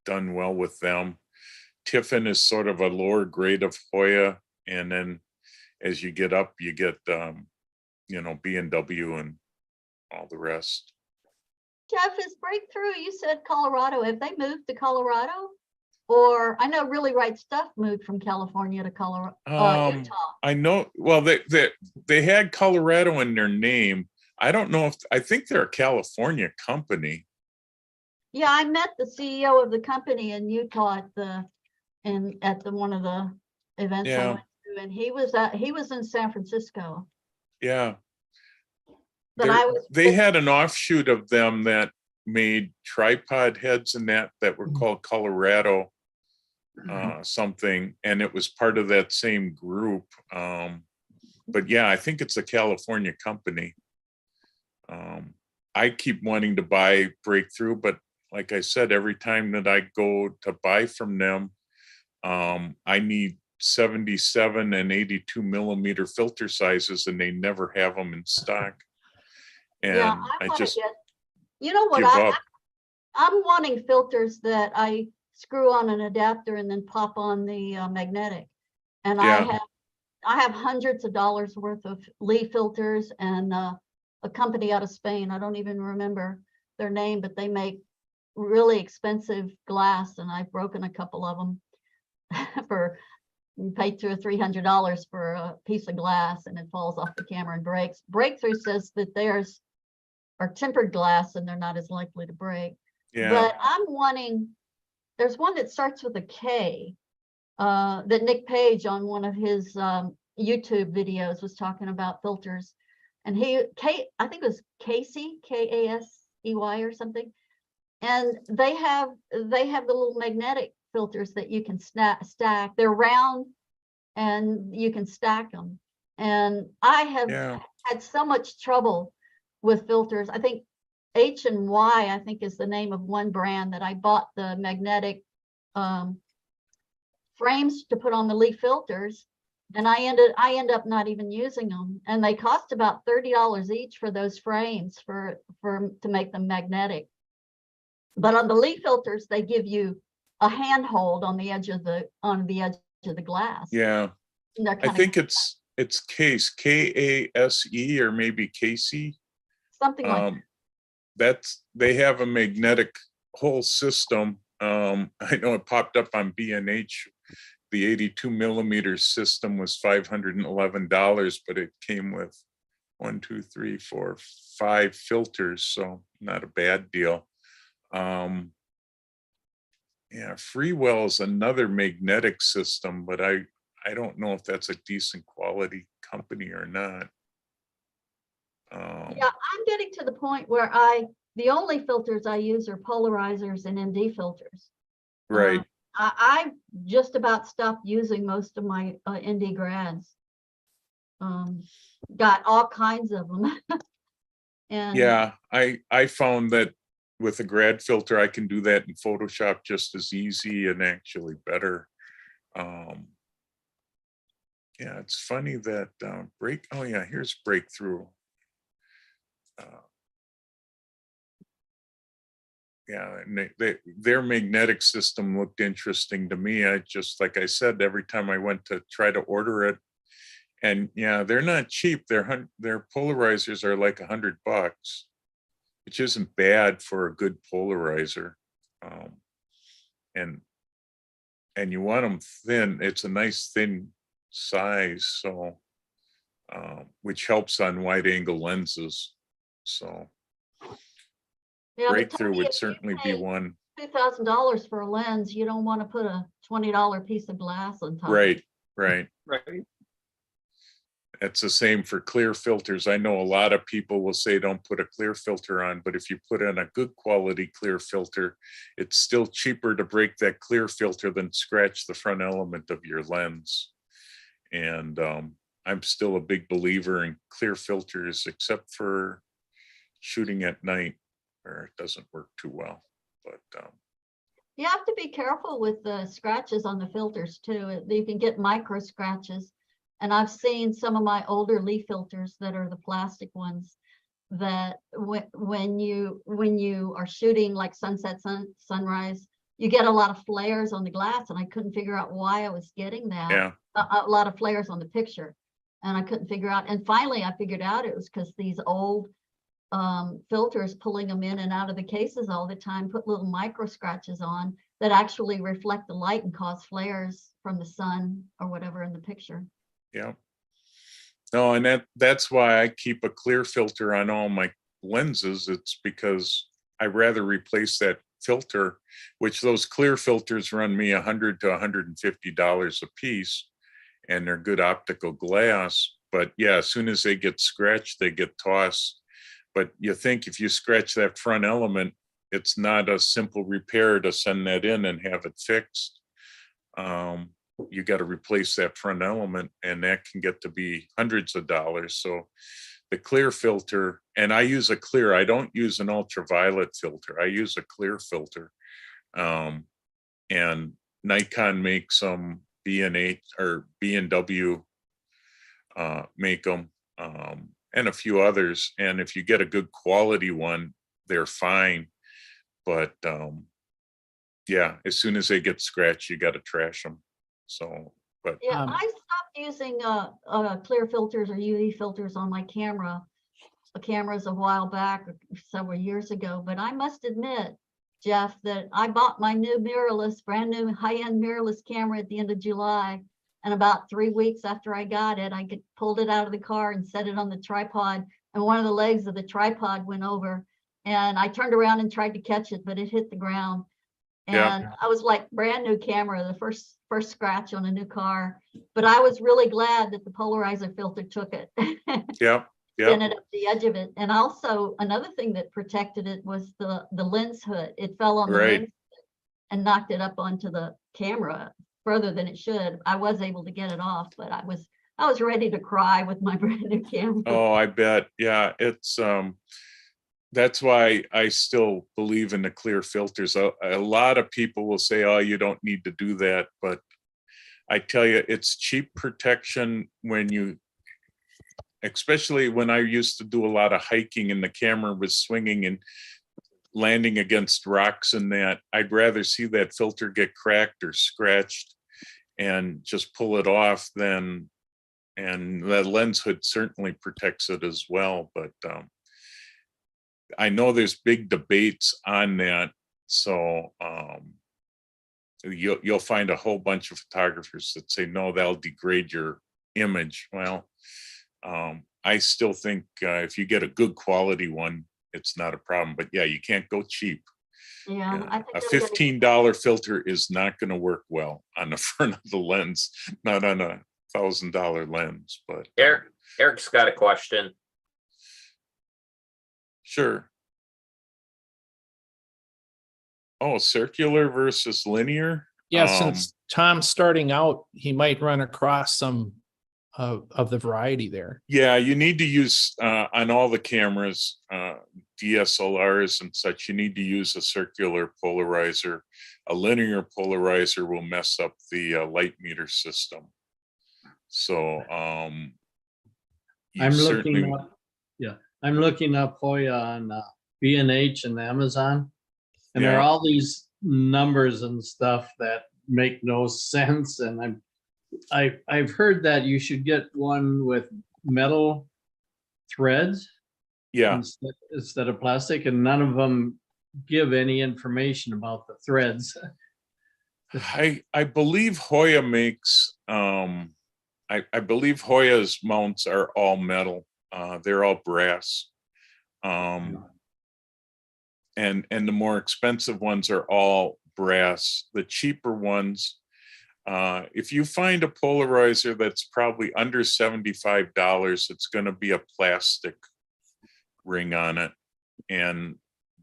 Speaker 2: done well with them. Tiffin is sort of a lower grade of Hoya, and then as you get up, you get B&W and all the rest.
Speaker 1: Jeff, is Breakthrough, you said Colorado, have they moved to Colorado? Or I know Really Right Stuff moved from California to Colorado, Utah.
Speaker 2: I know, well, they had Colorado in their name. I don't know I think they're a California company.
Speaker 1: Yeah, I met the CEO of the company in Utah at one of the events I
Speaker 2: Yeah.
Speaker 1: went to, and he was in San Francisco.
Speaker 2: Yeah.
Speaker 1: But
Speaker 2: They had an offshoot of them that made tripod heads and that were called Colorado something, and it was part of that same group. But yeah, I think it's a California company. I keep wanting to buy Breakthrough, but like I said, every time that I go to buy from them, I need 77 and 82 millimeter filter sizes, and they never have them in stock. And
Speaker 1: yeah,
Speaker 2: I
Speaker 1: want to
Speaker 2: just
Speaker 1: get, you know what,
Speaker 2: give up.
Speaker 1: I'm wanting filters that I screw on an adapter and then pop on the magnetic. And
Speaker 2: Yeah.
Speaker 1: I have hundreds of dollars worth of Lee filters, and a company out of Spain, I don't even remember their name, but they make really expensive glass, and I've broken a couple of them for paid $200 or $300 for a piece of glass, and it falls off the camera and breaks. Breakthrough says that theirs are tempered glass and they're not as likely to break.
Speaker 2: Yeah.
Speaker 1: But I'm wanting, there's one that starts with a K that Nick Page on one of his YouTube videos was talking about filters, and I think it was Casey, Kasey or something, and they have the little magnetic filters that you can stack. They're round and you can stack them, and I have had so much trouble with filters. I think H&Y, I think, is the name of one brand that I bought the magnetic frames to put on the Lee filters, and I end up not even using them, and they cost about $30 each for those frames to make them magnetic. But on the Lee filters, they give you a handhold on the edge of the glass.
Speaker 2: Yeah. I think it's Case, Kase, or maybe Casey.
Speaker 1: Something like that.
Speaker 2: They have a magnetic whole system. I know it popped up on B&H. The 82 millimeter system was $511, but it came with 1, 2, 3, 4, 5 filters, so not a bad deal. Yeah, Freewell is another magnetic system, but I don't know if that's a decent quality company or not.
Speaker 1: Yeah, I'm getting to the point where the only filters I use are polarizers and ND filters.
Speaker 2: Right.
Speaker 1: I just about stopped using most of my ND grads. Got all kinds of them. And
Speaker 2: yeah, I found that with a grad filter, I can do that in Photoshop just as easy and actually better. Yeah, it's funny that oh yeah, here's Breakthrough. Yeah, and their magnetic system looked interesting to me. Like I said, every time I went to try to order it, and yeah, they're not cheap. Their polarizers are like $100, which isn't bad for a good polarizer. And you want them thin. It's a nice thin size, so which helps on wide angle lenses. So
Speaker 1: yeah,
Speaker 2: Breakthrough would certainly be one.
Speaker 1: $2,000 for a lens. You don't want to put a $20 piece of glass on top.
Speaker 2: Right. It's the same for clear filters. I know a lot of people will say don't put a clear filter on, but if you put in a good quality clear filter, it's still cheaper to break that clear filter than scratch the front element of your lens. And I'm still a big believer in clear filters, except for shooting at night where it doesn't work too well. But
Speaker 1: you have to be careful with the scratches on the filters too. You can get micro scratches. And I've seen some of my older Lee filters that are the plastic ones. that when you are shooting like sunset, sunrise, you get a lot of flares on the glass, and I couldn't figure out why I was getting that.
Speaker 2: Yeah.
Speaker 1: A lot of flares on the picture, and I couldn't figure out. And finally, I figured out it was because these old filters, pulling them in and out of the cases all the time, put little micro scratches on that actually reflect the light and cause flares from the sun or whatever in the picture.
Speaker 2: Yeah. No, and that's why I keep a clear filter on all my lenses. It's because I'd rather replace that filter, which those clear filters run me $100 to $150 a piece, and they're good optical glass. But yeah, as soon as they get scratched, they get tossed. But you think if you scratch that front element, it's not a simple repair to send that in and have it fixed. You got to replace that front element, and that can get to be hundreds of dollars. So the clear filter, and I use a clear, I don't use an ultraviolet filter. I use a clear filter. And Nikon makes some, B&H or B&W make them, and a few others. And if you get a good quality one, they're fine. But yeah, as soon as they get scratched, you got to trash them. So, but
Speaker 1: yeah, I stopped using clear filters or UV filters on my cameras a while back, several years ago. But I must admit, Jeff, that I bought my new mirrorless, brand new high-end mirrorless camera at the end of July. And about 3 weeks after I got it, I pulled it out of the car and set it on the tripod. And one of the legs of the tripod went over. And I turned around and tried to catch it, but it hit the ground. And I was like, brand new camera, the first scratch on a new car. But I was really glad that the polarizer filter took it.
Speaker 2: yeah.
Speaker 1: Bent it up the edge of it. And also another thing that protected it was the lens hood. It fell on the lens and knocked it up onto the camera further than it should. I was able to get it off, but I was ready to cry with my brand new camera.
Speaker 2: Oh, I bet. Yeah, it's that's why I still believe in the clear filters. A lot of people will say, oh, you don't need to do that. But I tell you, it's cheap protection when you, especially when I used to do a lot of hiking and the camera was swinging and landing against rocks and that. I'd rather see that filter get cracked or scratched and just pull it off than, and the lens hood certainly protects it as well. But I know there's big debates on that. So you'll find a whole bunch of photographers that say, no, that'll degrade your image. Well, I still think if you get a good quality one, it's not a problem. But yeah, you can't go cheap.
Speaker 1: Yeah, I think
Speaker 2: a $15 filter is not going to work well on the front of the lens, not on a $1,000 lens. But
Speaker 4: Eric's got a question.
Speaker 2: Sure. Oh, circular versus linear?
Speaker 5: Yeah, since Tom's starting out, he might run across some of the variety there.
Speaker 2: Yeah, you need to use on all the cameras, DSLRs and such, you need to use a circular polarizer. A linear polarizer will mess up the light meter system. So
Speaker 7: I'm looking up, I'm looking up Hoya on B&H and Amazon, and there are all these numbers and stuff that make no sense. And I've heard that you should get one with metal threads, instead of plastic, and none of them give any information about the threads.
Speaker 2: I believe Hoya makes I believe Hoya's mounts are all metal. They're all brass. And the more expensive ones are all brass. The cheaper ones, if you find a polarizer that's probably under $75, it's going to be a plastic ring on it. And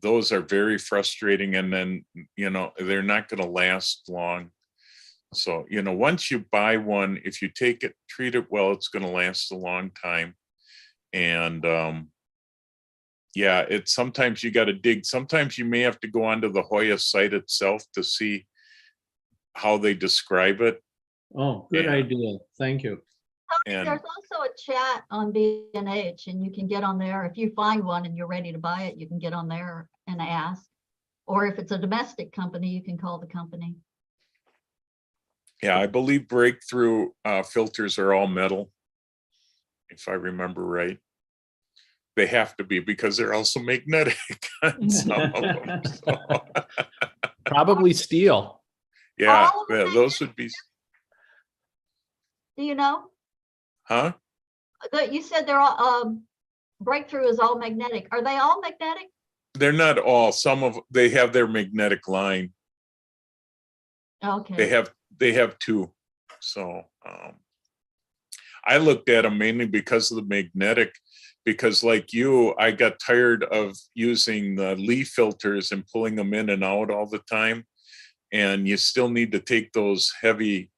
Speaker 2: those are very frustrating. And then, they're not going to last long. So, once you buy one, if you take it, treat it well, it's going to last a long time. And it's sometimes you got to dig. Sometimes you may have to go onto the Hoya site itself to see how they describe it.
Speaker 7: Oh, good idea. Thank you.
Speaker 2: And
Speaker 1: There's also a chat on B&H, and you can get on there. If you find one and you're ready to buy it, you can get on there and ask. Or if it's a domestic company, you can call the company.
Speaker 2: yeah, I believe Breakthrough filters are all metal, if I remember right. They have to be because they're also magnetic on some of them. So,
Speaker 5: Probably steel.
Speaker 2: yeah,
Speaker 1: All of them
Speaker 2: those would be,
Speaker 1: Do you know?
Speaker 2: huh?
Speaker 1: That you said they're all, Breakthrough is all magnetic. Are they all magnetic?
Speaker 2: They're not all. Some of they have their magnetic line.
Speaker 1: Okay.
Speaker 2: They have two. So I looked at them mainly because of the magnetic, because like you, I got tired of using the Lee filters and pulling them in and out all the time. And you still need to take those heavy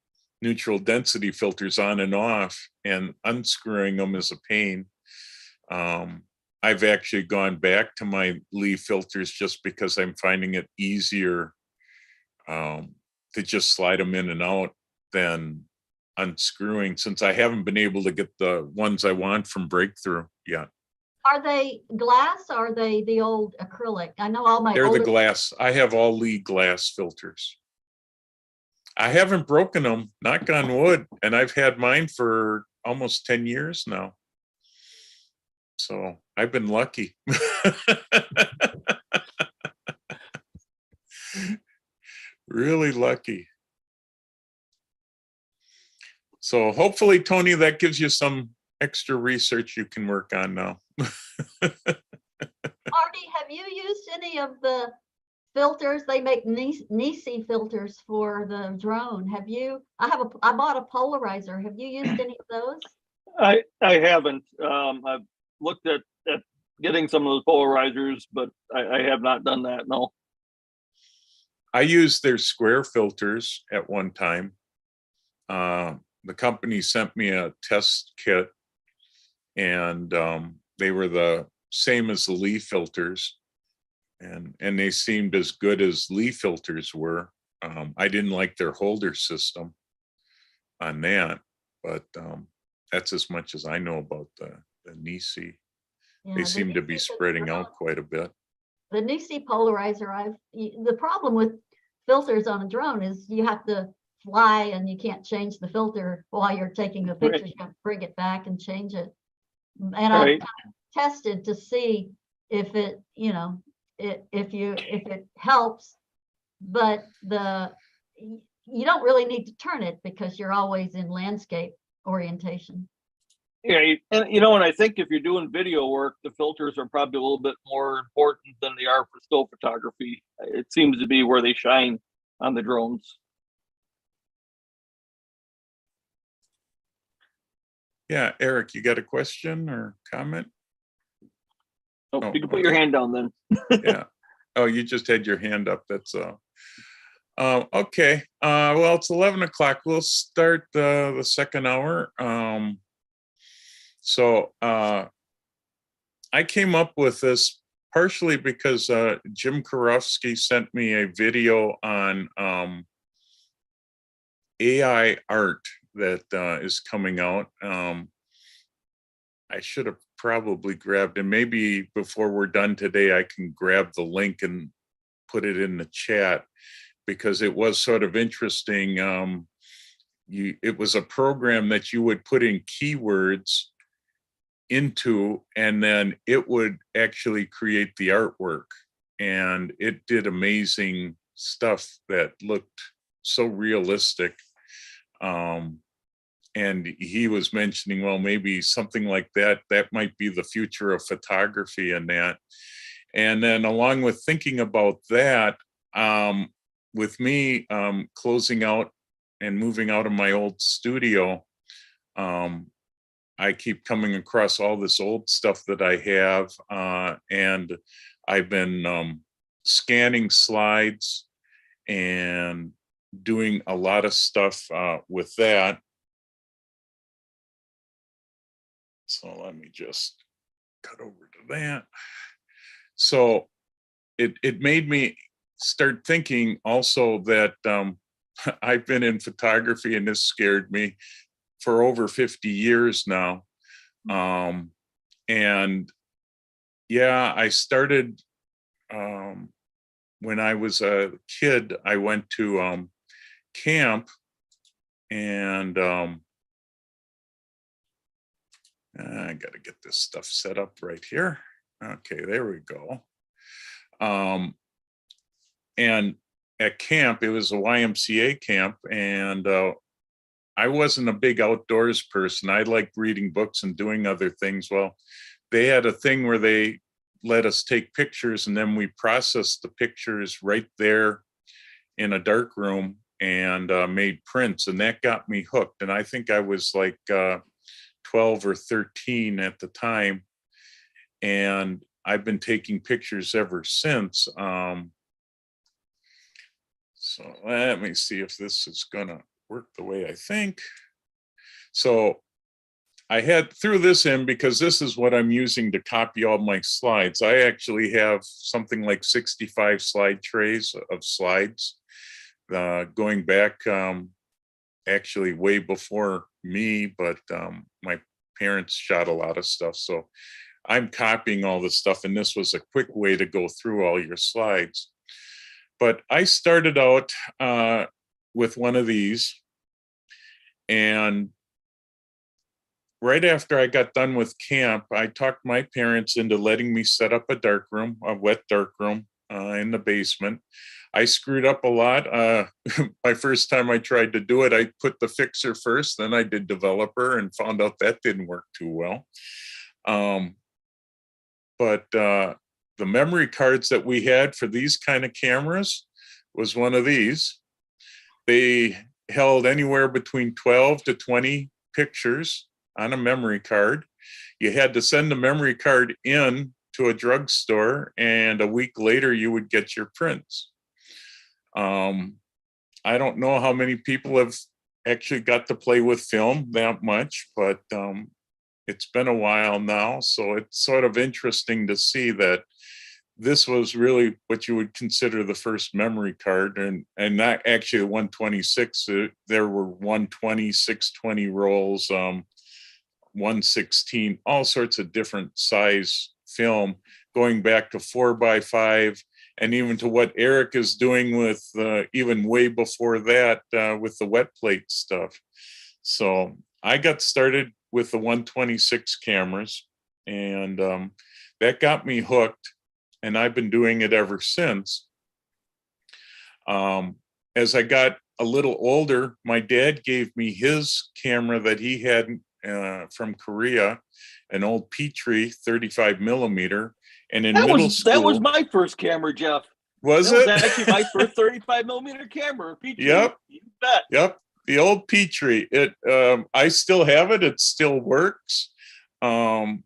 Speaker 2: neutral density filters on and off, and unscrewing them is a pain. I've actually gone back to my Lee filters just because I'm finding it easier to just slide them in and out than unscrewing, since I haven't been able to get the ones I want from Breakthrough yet.
Speaker 1: Are they glass or are they the old acrylic? I know all my
Speaker 2: They're the
Speaker 1: older,
Speaker 2: glass. I have all Lee glass filters. I haven't broken them, knock on wood, and I've had mine for almost 10 years now. So I've been lucky. Really lucky. So hopefully, Tony, that gives you some extra research you can work on now.
Speaker 1: Artie, have you used any of the filters? They make Nisi filters for the drone. Have you? I bought a polarizer. Have you used any of those?
Speaker 3: I haven't. I've looked at getting some of those polarizers, but I have not done that. No.
Speaker 2: I used their square filters at one time. The company sent me a test kit, and they were the same as the Lee filters, and they seemed as good as Lee filters were. I didn't like their holder system on that, but that's as much as I know about the Nisi.
Speaker 1: Yeah,
Speaker 2: They
Speaker 1: the
Speaker 2: seem to be
Speaker 1: Nisi for the
Speaker 2: spreading
Speaker 1: drone.
Speaker 2: out quite a bit.
Speaker 1: The Nisi polarizer, the problem with filters on a drone is you have to fly and you can't change the filter while you're taking the picture. You have to bring it back and change it. And I've
Speaker 3: Right.
Speaker 1: kind of tested to see if it, if it helps, but you don't really need to turn it because you're always in landscape orientation.
Speaker 3: Yeah, and I think if you're doing video work, the filters are probably a little bit more important than they are for still photography. It seems to be where they shine on the drones.
Speaker 2: Yeah, Eric, you got a question or comment?
Speaker 3: Oh,
Speaker 2: Oh,
Speaker 3: you can put your
Speaker 2: okay.
Speaker 3: hand down then.
Speaker 2: Yeah. Oh, you just had your hand up. That's okay. Well, it's 11 o'clock. We'll start the second hour. So I came up with this partially because Jim Karofsky sent me a video on AI art that is coming out. I should have probably grabbed, and maybe before we're done today, I can grab the link and put it in the chat, because it was sort of interesting. It was a program that you would put in keywords into, and then it would actually create the artwork. And it did amazing stuff that looked so realistic. And he was mentioning, well, maybe something like that might be the future of photography and that. And then along with thinking about that, with me closing out and moving out of my old studio, I keep coming across all this old stuff that I have, and I've been scanning slides and doing a lot of stuff with that. So let me just cut over to that. So it made me start thinking also that I've been in photography, and this scared me, for over 50 years now. And yeah, I started when I was a kid. I went to camp, and I got to get this stuff set up right here. Okay, there we go. And at camp, it was a YMCA camp, and I wasn't a big outdoors person. I liked reading books and doing other things. Well, they had a thing where they let us take pictures, and then we processed the pictures right there in a dark room and made prints, and that got me hooked. And I think I was like 12 or 13 at the time, and I've been taking pictures ever since. So let me see if this is gonna work the way I think. So I had threw this in because this is what I'm using to copy all my slides. I actually have something like 65 slide trays of slides going back actually way before me, but my parents shot a lot of stuff. So I'm copying all this stuff, and this was a quick way to go through all your slides. But I started out with one of these, and right after I got done with camp, I talked my parents into letting me set up a dark room, a wet dark room in the basement. I screwed up a lot. My first time I tried to do it, I put the fixer first, then I did developer and found out that didn't work too well. But the memory cards that we had for these kind of cameras was one of these. They held anywhere between 12 to 20 pictures on a memory card. You had to send the memory card in to a drugstore, and a week later you would get your prints. I don't know how many people have actually got to play with film that much, but it's been a while now, so it's sort of interesting to see that this was really what you would consider the first memory card, and not actually 126. There were 120, 620 rolls, 116, all sorts of different size film, going back to 4x5, and even to what Eric is doing with even way before that with the wet plate stuff. So I got started with the 126 cameras, and that got me hooked, and I've been doing it ever since. As I got a little older, my dad gave me his camera that he had from Korea, an old Petrie 35 millimeter. And in middle school,
Speaker 3: that was my first camera, Jeff.
Speaker 2: Was
Speaker 3: that
Speaker 2: it?
Speaker 3: was actually my first 35 millimeter camera. Petrie.
Speaker 2: Yep.
Speaker 3: You bet.
Speaker 2: Yep. The old Petrie. It. I still have it. It still works. You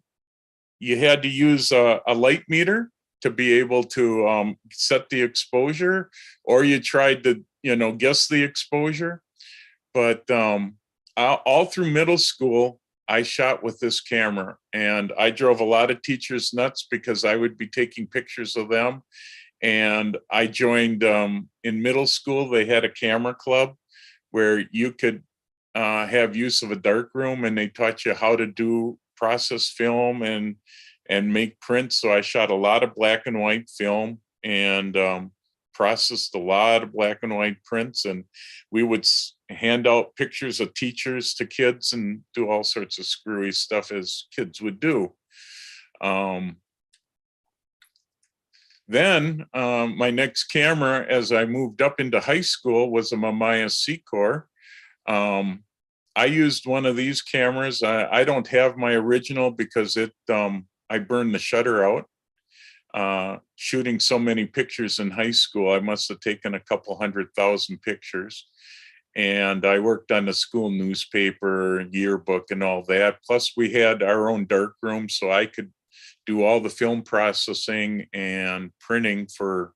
Speaker 2: had to use a light meter to be able to set the exposure, or you tried to, guess the exposure. But all through middle school, I shot with this camera, and I drove a lot of teachers nuts because I would be taking pictures of them. And I joined in middle school, they had a camera club where you could have use of a dark room, and they taught you how to process film and make prints. So I shot a lot of black and white film and processed a lot of black and white prints, and we would hand out pictures of teachers to kids and do all sorts of screwy stuff as kids would do. Then my next camera, as I moved up into high school, was a Mamiya Secor. I used one of these cameras. I don't have my original because I burned the shutter out. Shooting so many pictures in high school, I must have taken a couple 100,000 pictures. And I worked on the school newspaper, yearbook, and all that. Plus, we had our own dark room, so I could do all the film processing and printing for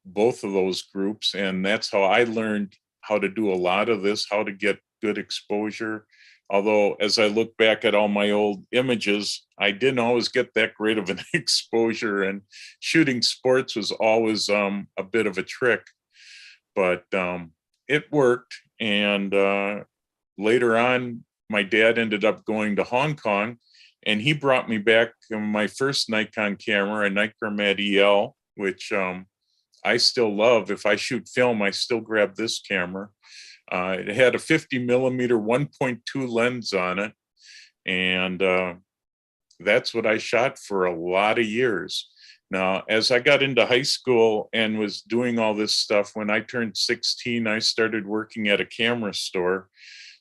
Speaker 2: both of those groups. And that's how I learned how to do a lot of this, how to get good exposure. Although, as I look back at all my old images, I didn't always get that great of an exposure, and shooting sports was always a bit of a trick, but it worked. And later on, my dad ended up going to Hong Kong, and he brought me back my first Nikon camera, a Nichromat EL, which I still love. If I shoot film, I still grab this camera. It had a 50 millimeter 1.2 lens on it, and that's what I shot for a lot of years. Now, as I got into high school and was doing all this stuff, when I turned 16, I started working at a camera store.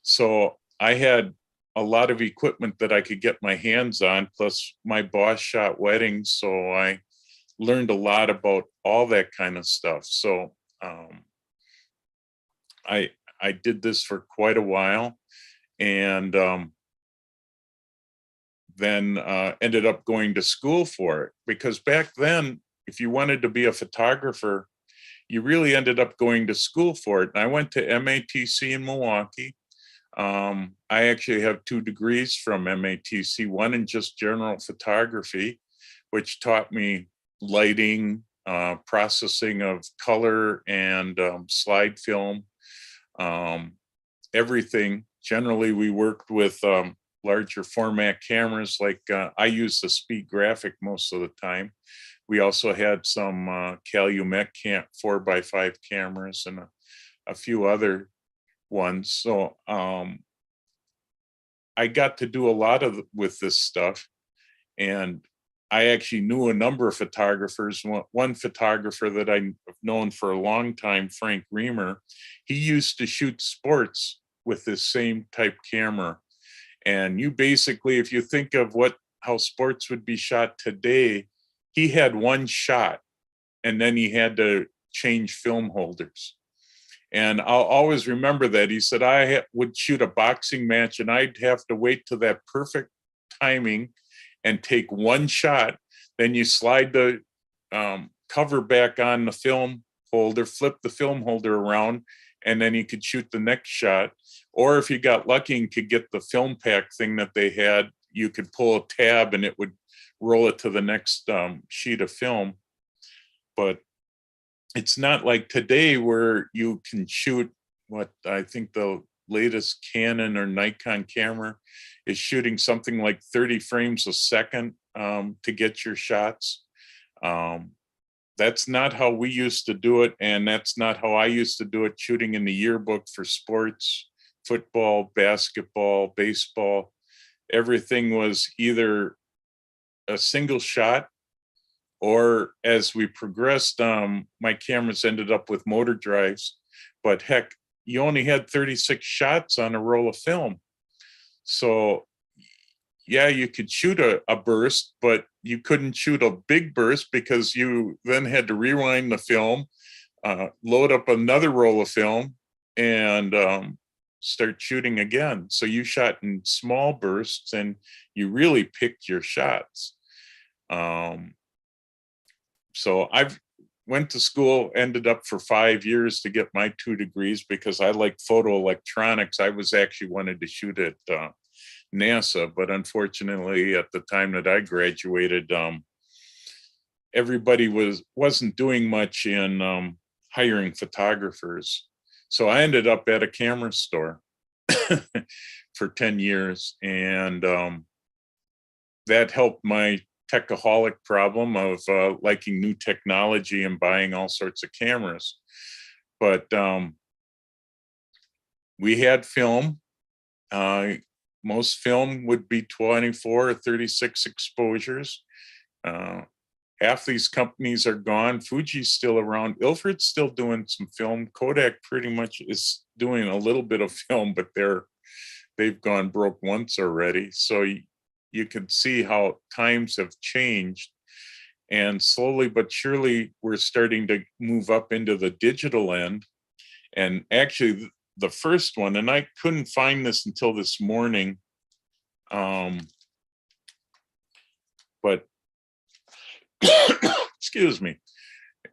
Speaker 2: So I had a lot of equipment that I could get my hands on, plus my boss shot weddings. So I learned a lot about all that kind of stuff. So I did this for quite a while, and then ended up going to school for it, because back then, if you wanted to be a photographer, you really ended up going to school for it. And I went to MATC in Milwaukee. I actually have 2 degrees from MATC, one in just general photography, which taught me lighting, processing of color and slide film, everything. Generally, we worked with larger format cameras, like I use the Speed Graphic most of the time. We also had some Calumet 4x5 cameras and a few other ones. So I got to do a lot with this stuff, and I actually knew a number of photographers. One photographer that I've known for a long time, Frank Reamer, he used to shoot sports with this same type camera. And you basically, if you think of how sports would be shot today, he had one shot and then he had to change film holders. And I'll always remember that. He said, I would shoot a boxing match and I'd have to wait to that perfect timing and take one shot. Then you slide the cover back on the film holder, flip the film holder around, and then you could shoot the next shot. Or if you got lucky and could get the film pack thing that they had, you could pull a tab and it would roll it to the next sheet of film. But it's not like today where you can shoot what I think the latest Canon or Nikon camera is shooting something like 30 frames a second to get your shots. That's not how we used to do it, and that's not how I used to do it shooting in the yearbook for sports, football, basketball, baseball. Everything was either a single shot, or as we progressed, my cameras ended up with motor drives. But heck, you only had 36 shots on a roll of film. So yeah, you could shoot a burst, but you couldn't shoot a big burst because you then had to rewind the film, load up another roll of film, and start shooting again. So you shot in small bursts and you really picked your shots. So I've went to school, ended up for 5 years to get my 2 degrees because I like photo electronics. I was actually wanted to shoot at NASA, but unfortunately at the time that I graduated, everybody wasn't doing much in hiring photographers. So I ended up at a camera store for 10 years, and that helped my techaholic problem of liking new technology and buying all sorts of cameras. But we had film. Most film would be 24 or 36 exposures. Half these companies are gone. Fuji's still around. Ilford's still doing some film. Kodak pretty much is doing a little bit of film, but they've gone broke once already. So you can see how times have changed. And slowly but surely, we're starting to move up into the digital end. And actually, the first one, and I couldn't find this until this morning, but excuse me.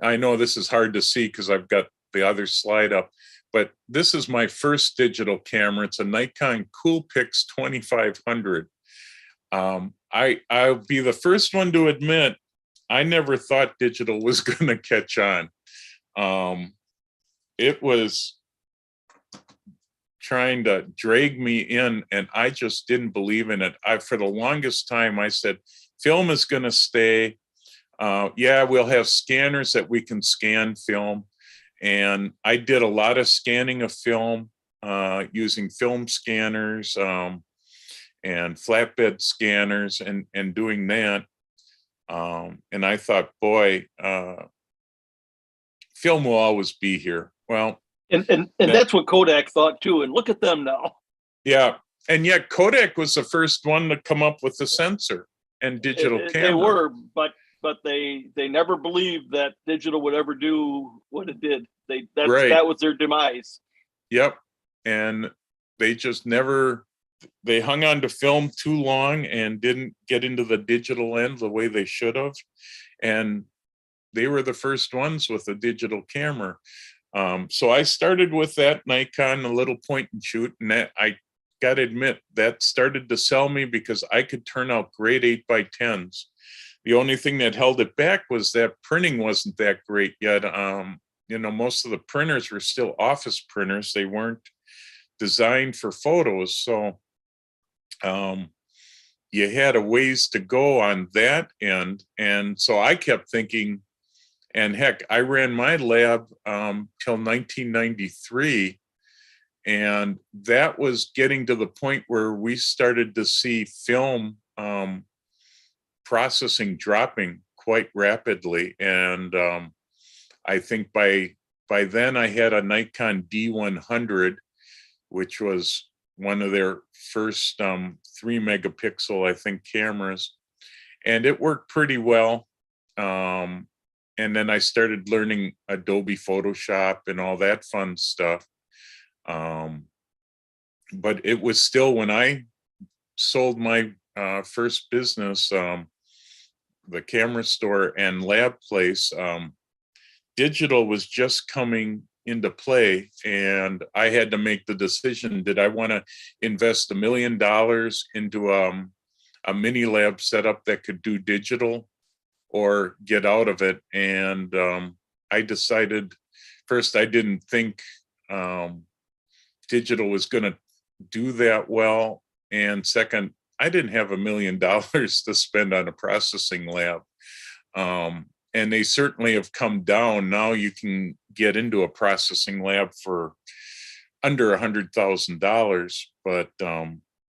Speaker 2: I know this is hard to see because I've got the other slide up, but this is my first digital camera. It's a Nikon Coolpix 2500. I'll be the first one to admit, I never thought digital was going to catch on. It was trying to drag me in, and I just didn't believe in it. For the longest time, I said, film is going to stay. Yeah, we'll have scanners that we can scan film. And I did a lot of scanning of film using film scanners and flatbed scanners and doing that. And I thought, boy, film will always be here. Well,
Speaker 3: and that's what Kodak thought too. And look at them now.
Speaker 2: Yeah. And yet Kodak was the first one to come up with the sensor and digital camera.
Speaker 3: They were, but they never believed that digital would ever do what it did. That was their demise.
Speaker 2: Yep. And they just never, they hung on to film too long and didn't get into the digital end the way they should have. And they were the first ones with a digital camera. So I started with that Nikon, a little point and shoot, and that, I got to admit, that started to sell me because I could turn out great 8x10s. The only thing that held it back was that printing wasn't that great yet. You know, most of the printers were still office printers. They weren't designed for photos. So you had a ways to go on that end. And so I kept thinking, and heck, I ran my lab till 1993. And that was getting to the point where we started to see film processing dropping quite rapidly. And I think by then I had a Nikon D100, which was one of their first 3 megapixel, I think, cameras. And it worked pretty well. And then I started learning Adobe Photoshop and all that fun stuff. But it was still, when I sold my first business, the camera store and lab place, digital was just coming into play. And I had to make the decision, did I want to invest $1 million into a mini lab setup that could do digital, or get out of it? And I decided, first, I didn't think digital was going to do that well. And second, I didn't have $1 million to spend on a processing lab. And they certainly have come down. Now you can get into a processing lab for under $100,000. But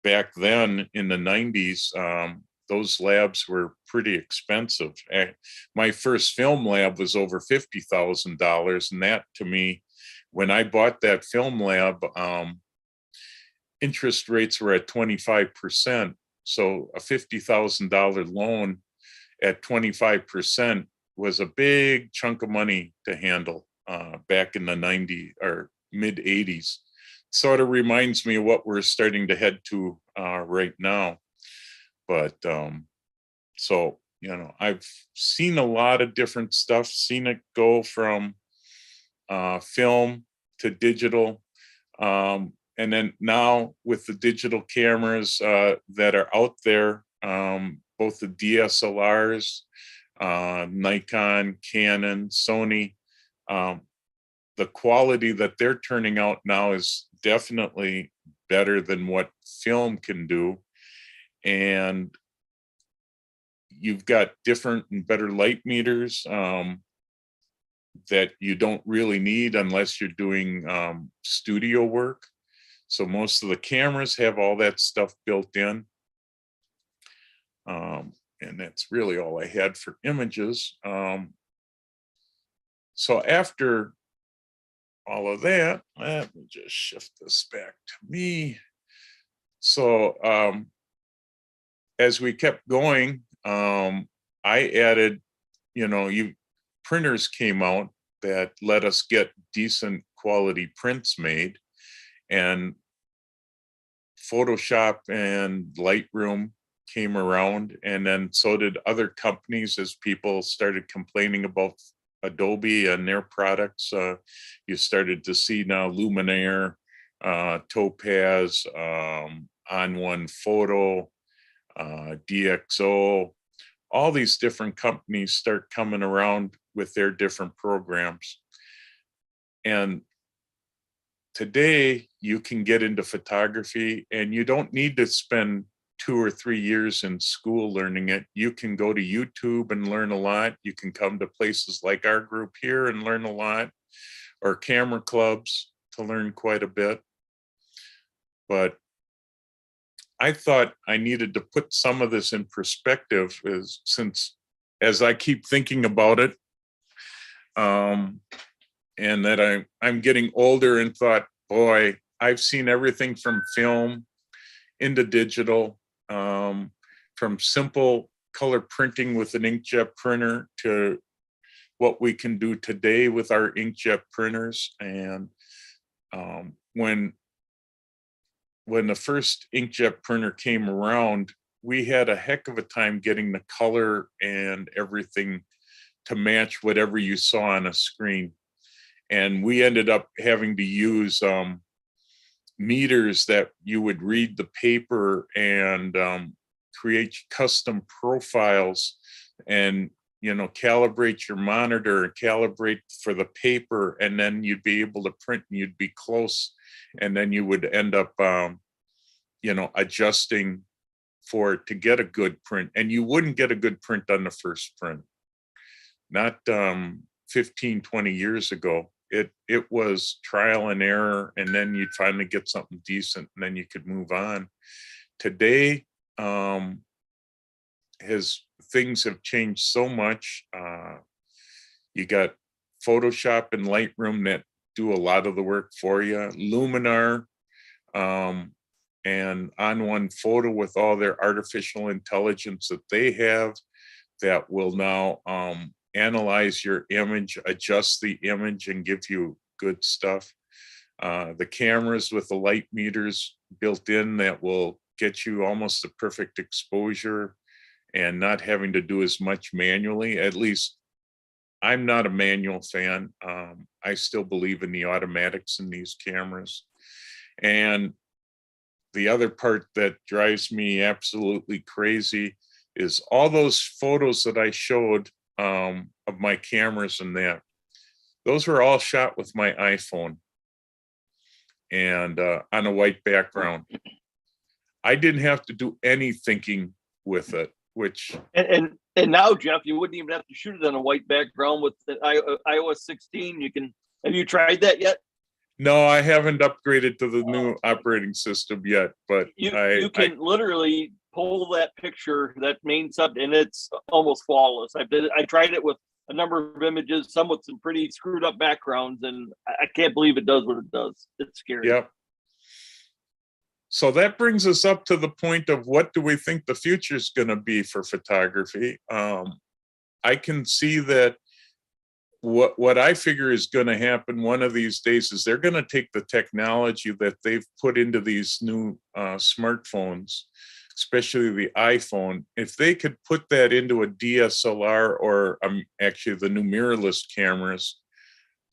Speaker 2: back then in the 90s, those labs were pretty expensive. My first film lab was over $50,000. And that, to me, when I bought that film lab, interest rates were at 25%. So a $50,000 loan at 25% was a big chunk of money to handle back in the 90s or mid 80s. Sort of reminds me of what we're starting to head to right now. But so, you know, I've seen a lot of different stuff, seen it go from film to digital. And then now with the digital cameras that are out there, both the DSLRs, Nikon, Canon, Sony, the quality that they're turning out now is definitely better than what film can do. And you've got different and better light meters that you don't really need unless you're doing studio work. So most of the cameras have all that stuff built in. And that's really all I had for images. So after all of that, let me just shift this back to me. So as we kept going, I added, you know, printers came out that let us get decent quality prints made, and Photoshop and Lightroom came around, and then so did other companies as people started complaining about Adobe and their products. You started to see now Luminaire, Topaz, On One Photo, DxO, all these different companies start coming around with their different programs. And today you can get into photography, and you don't need to spend 2 or 3 years in school learning it. You can go to YouTube and learn a lot. You can come to places like our group here and learn a lot, or camera clubs to learn quite a bit. But I thought I needed to put some of this in perspective, since as I keep thinking about it, and that I'm getting older, and thought, boy, I've seen everything from film into digital, from simple color printing with an inkjet printer to what we can do today with our inkjet printers. And when the first inkjet printer came around, we had a heck of a time getting the color and everything to match whatever you saw on a screen. And we ended up having to use meters that you would read the paper and create custom profiles, and calibrate your monitor, calibrate for the paper, and then you'd be able to print, and you'd be close, and then you would end up adjusting for it to get a good print. And you wouldn't get a good print on the first print, not 15, 20 years ago. It was trial and error, and then you'd finally get something decent, and then you could move on. Today, things have changed so much. You got Photoshop and Lightroom that do a lot of the work for you. Luminar, and On One Photo, with all their artificial intelligence that they have, that will now analyze your image, adjust the image, and give you good stuff. The cameras with the light meters built in that will get you almost the perfect exposure, and not having to do as much manually. At least I'm not a manual fan. I still believe in the automatics in these cameras. And the other part that drives me absolutely crazy is all those photos that I showed of my cameras, and those were all shot with my iPhone, and on a white background. I didn't have to do any thinking with it, which
Speaker 3: and now, Jeff, you wouldn't even have to shoot it on a white background with the iOS 16. Have you tried that yet?
Speaker 2: No, I haven't upgraded to the new operating system yet, but
Speaker 3: you can literally pull that picture, that main sub, and it's almost flawless. I tried it with a number of images, some with some pretty screwed up backgrounds, and I can't believe it does what it does. It's scary.
Speaker 2: Yep. So that brings us up to the point of, what do we think the future is going to be for photography? I can see that what I figure is going to happen one of these days is they're going to take the technology that they've put into these new smartphones, especially the iPhone. If they could put that into a DSLR, or actually the new mirrorless cameras,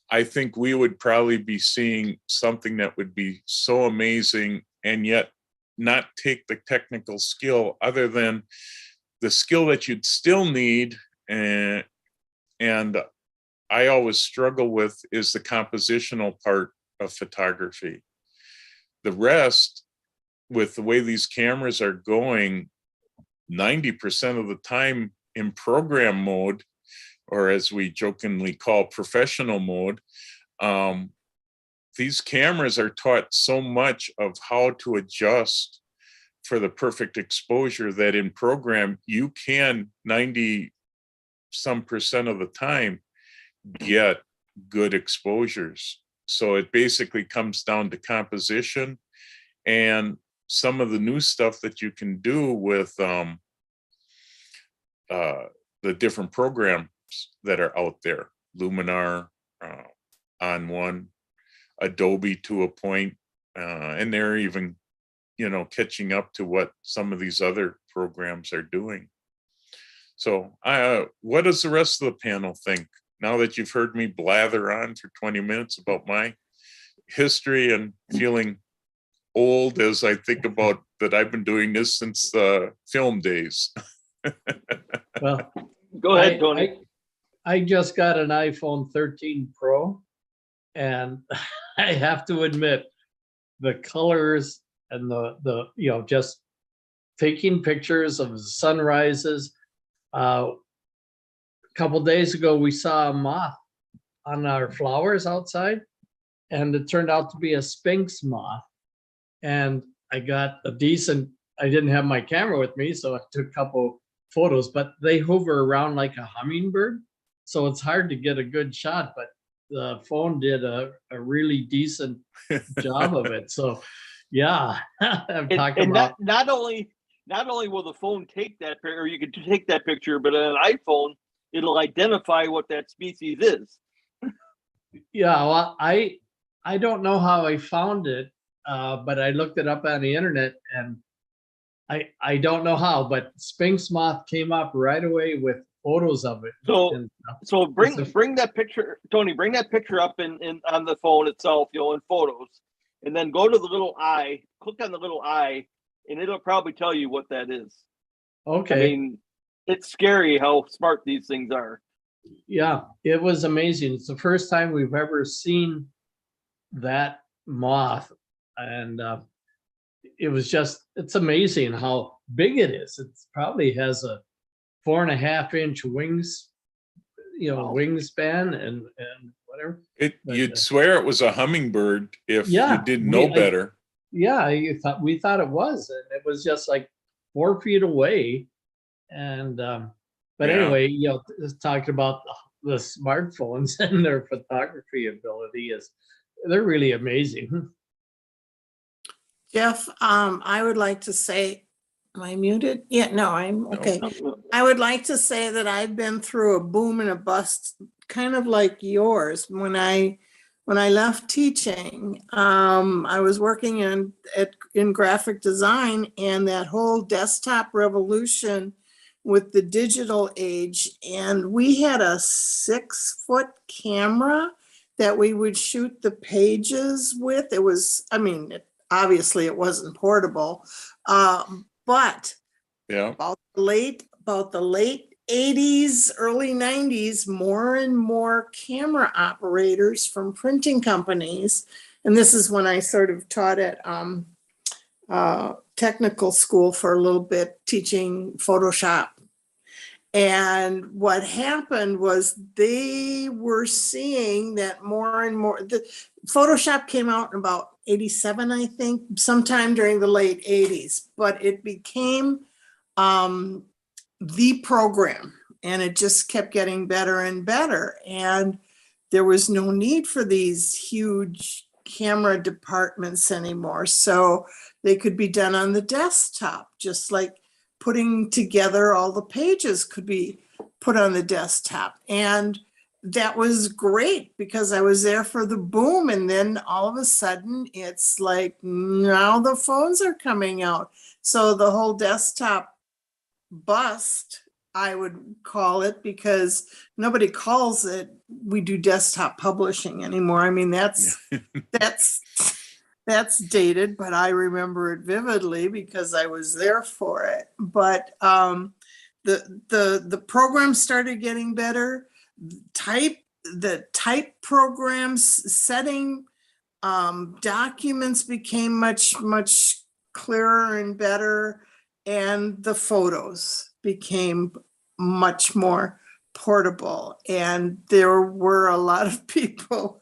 Speaker 2: I think we would probably be seeing something that would be so amazing, and yet not take the technical skill, other than the skill that you'd still need. And I always struggle with is the compositional part of photography. The rest, with the way these cameras are going, 90% of the time in program mode, or as we jokingly call professional mode, these cameras are taught so much of how to adjust for the perfect exposure, that in program you can 90% of the time get good exposures. So it basically comes down to composition and some of the new stuff that you can do with the different programs that are out there. Luminar, On One, Adobe to a point, and they're even catching up to what some of these other programs are doing. So what does the rest of the panel think, now that you've heard me blather on for 20 minutes about my history and feeling old as I think about that I've been doing this since the film days?
Speaker 7: Well,
Speaker 3: go ahead, Tony.
Speaker 7: I just got an iPhone 13 Pro, and I have to admit, the colors and the just taking pictures of sunrises. A couple days ago, we saw a moth on our flowers outside, and it turned out to be a sphinx moth. And I got a decent, I didn't have my camera with me, so I took a couple photos, but they hover around like a hummingbird. So it's hard to get a good shot, but the phone did a really decent job of it. So yeah, I'm talking
Speaker 3: And
Speaker 7: about.
Speaker 3: not only will the phone take that picture, or you can take that picture, but on an iPhone, it'll identify what that species is.
Speaker 7: Yeah, well, I don't know how I found it, but I looked it up on the internet, and I don't know how, but Sphinx moth came up right away with photos of it.
Speaker 3: So
Speaker 7: And,
Speaker 3: bring that picture, Tony. Bring that picture up in on the phone itself, in photos, and then go to the little eye. Click on the little eye, and it'll probably tell you what that is.
Speaker 7: okay.
Speaker 3: I mean, it's scary how smart these things are.
Speaker 7: Yeah, it was amazing. It's the first time we've ever seen that moth, and it's amazing how big it is. It probably has a 4.5-inch wings,
Speaker 3: Wow.
Speaker 7: wingspan and whatever.
Speaker 2: You'd swear it was a hummingbird if
Speaker 7: Yeah,
Speaker 2: you didn't know better.
Speaker 7: Yeah, we thought it was, and it was just like 4 feet away. And but
Speaker 2: Yeah.
Speaker 7: anyway, just talking about the smartphones and their photography ability they're really amazing.
Speaker 6: Jeff, I would like to say, am I muted? Yeah, no, I'm okay.
Speaker 3: No.
Speaker 6: I would like to say that I've been through a boom and a bust, kind of like yours. When I left teaching, I was working in graphic design, and that whole desktop revolution with the digital age, and we had a 6-foot camera that we would shoot the pages with. It was, obviously it wasn't portable, but
Speaker 2: Yeah.
Speaker 6: about the late 80s, early 90s, more and more camera operators from printing companies. And this is when I sort of taught at technical school for a little bit, teaching Photoshop. And what happened was they were seeing that more and more, the Photoshop came out in about 87, I think, sometime during the late 80s, but it became the program, and it just kept getting better and better. And there was no need for these huge camera departments anymore. So they could be done on the desktop, just like putting together all the pages could be put on the desktop. And that was great because I was there for the boom. And then all of a sudden it's like, now the phones are coming out. So the whole desktop bust, I would call it, because nobody calls it, we do desktop publishing anymore. I mean, that's dated, but I remember it vividly because I was there for it. But the program started getting better. The type programs, setting documents became much clearer and better, and the photos became much more portable. And there were a lot of people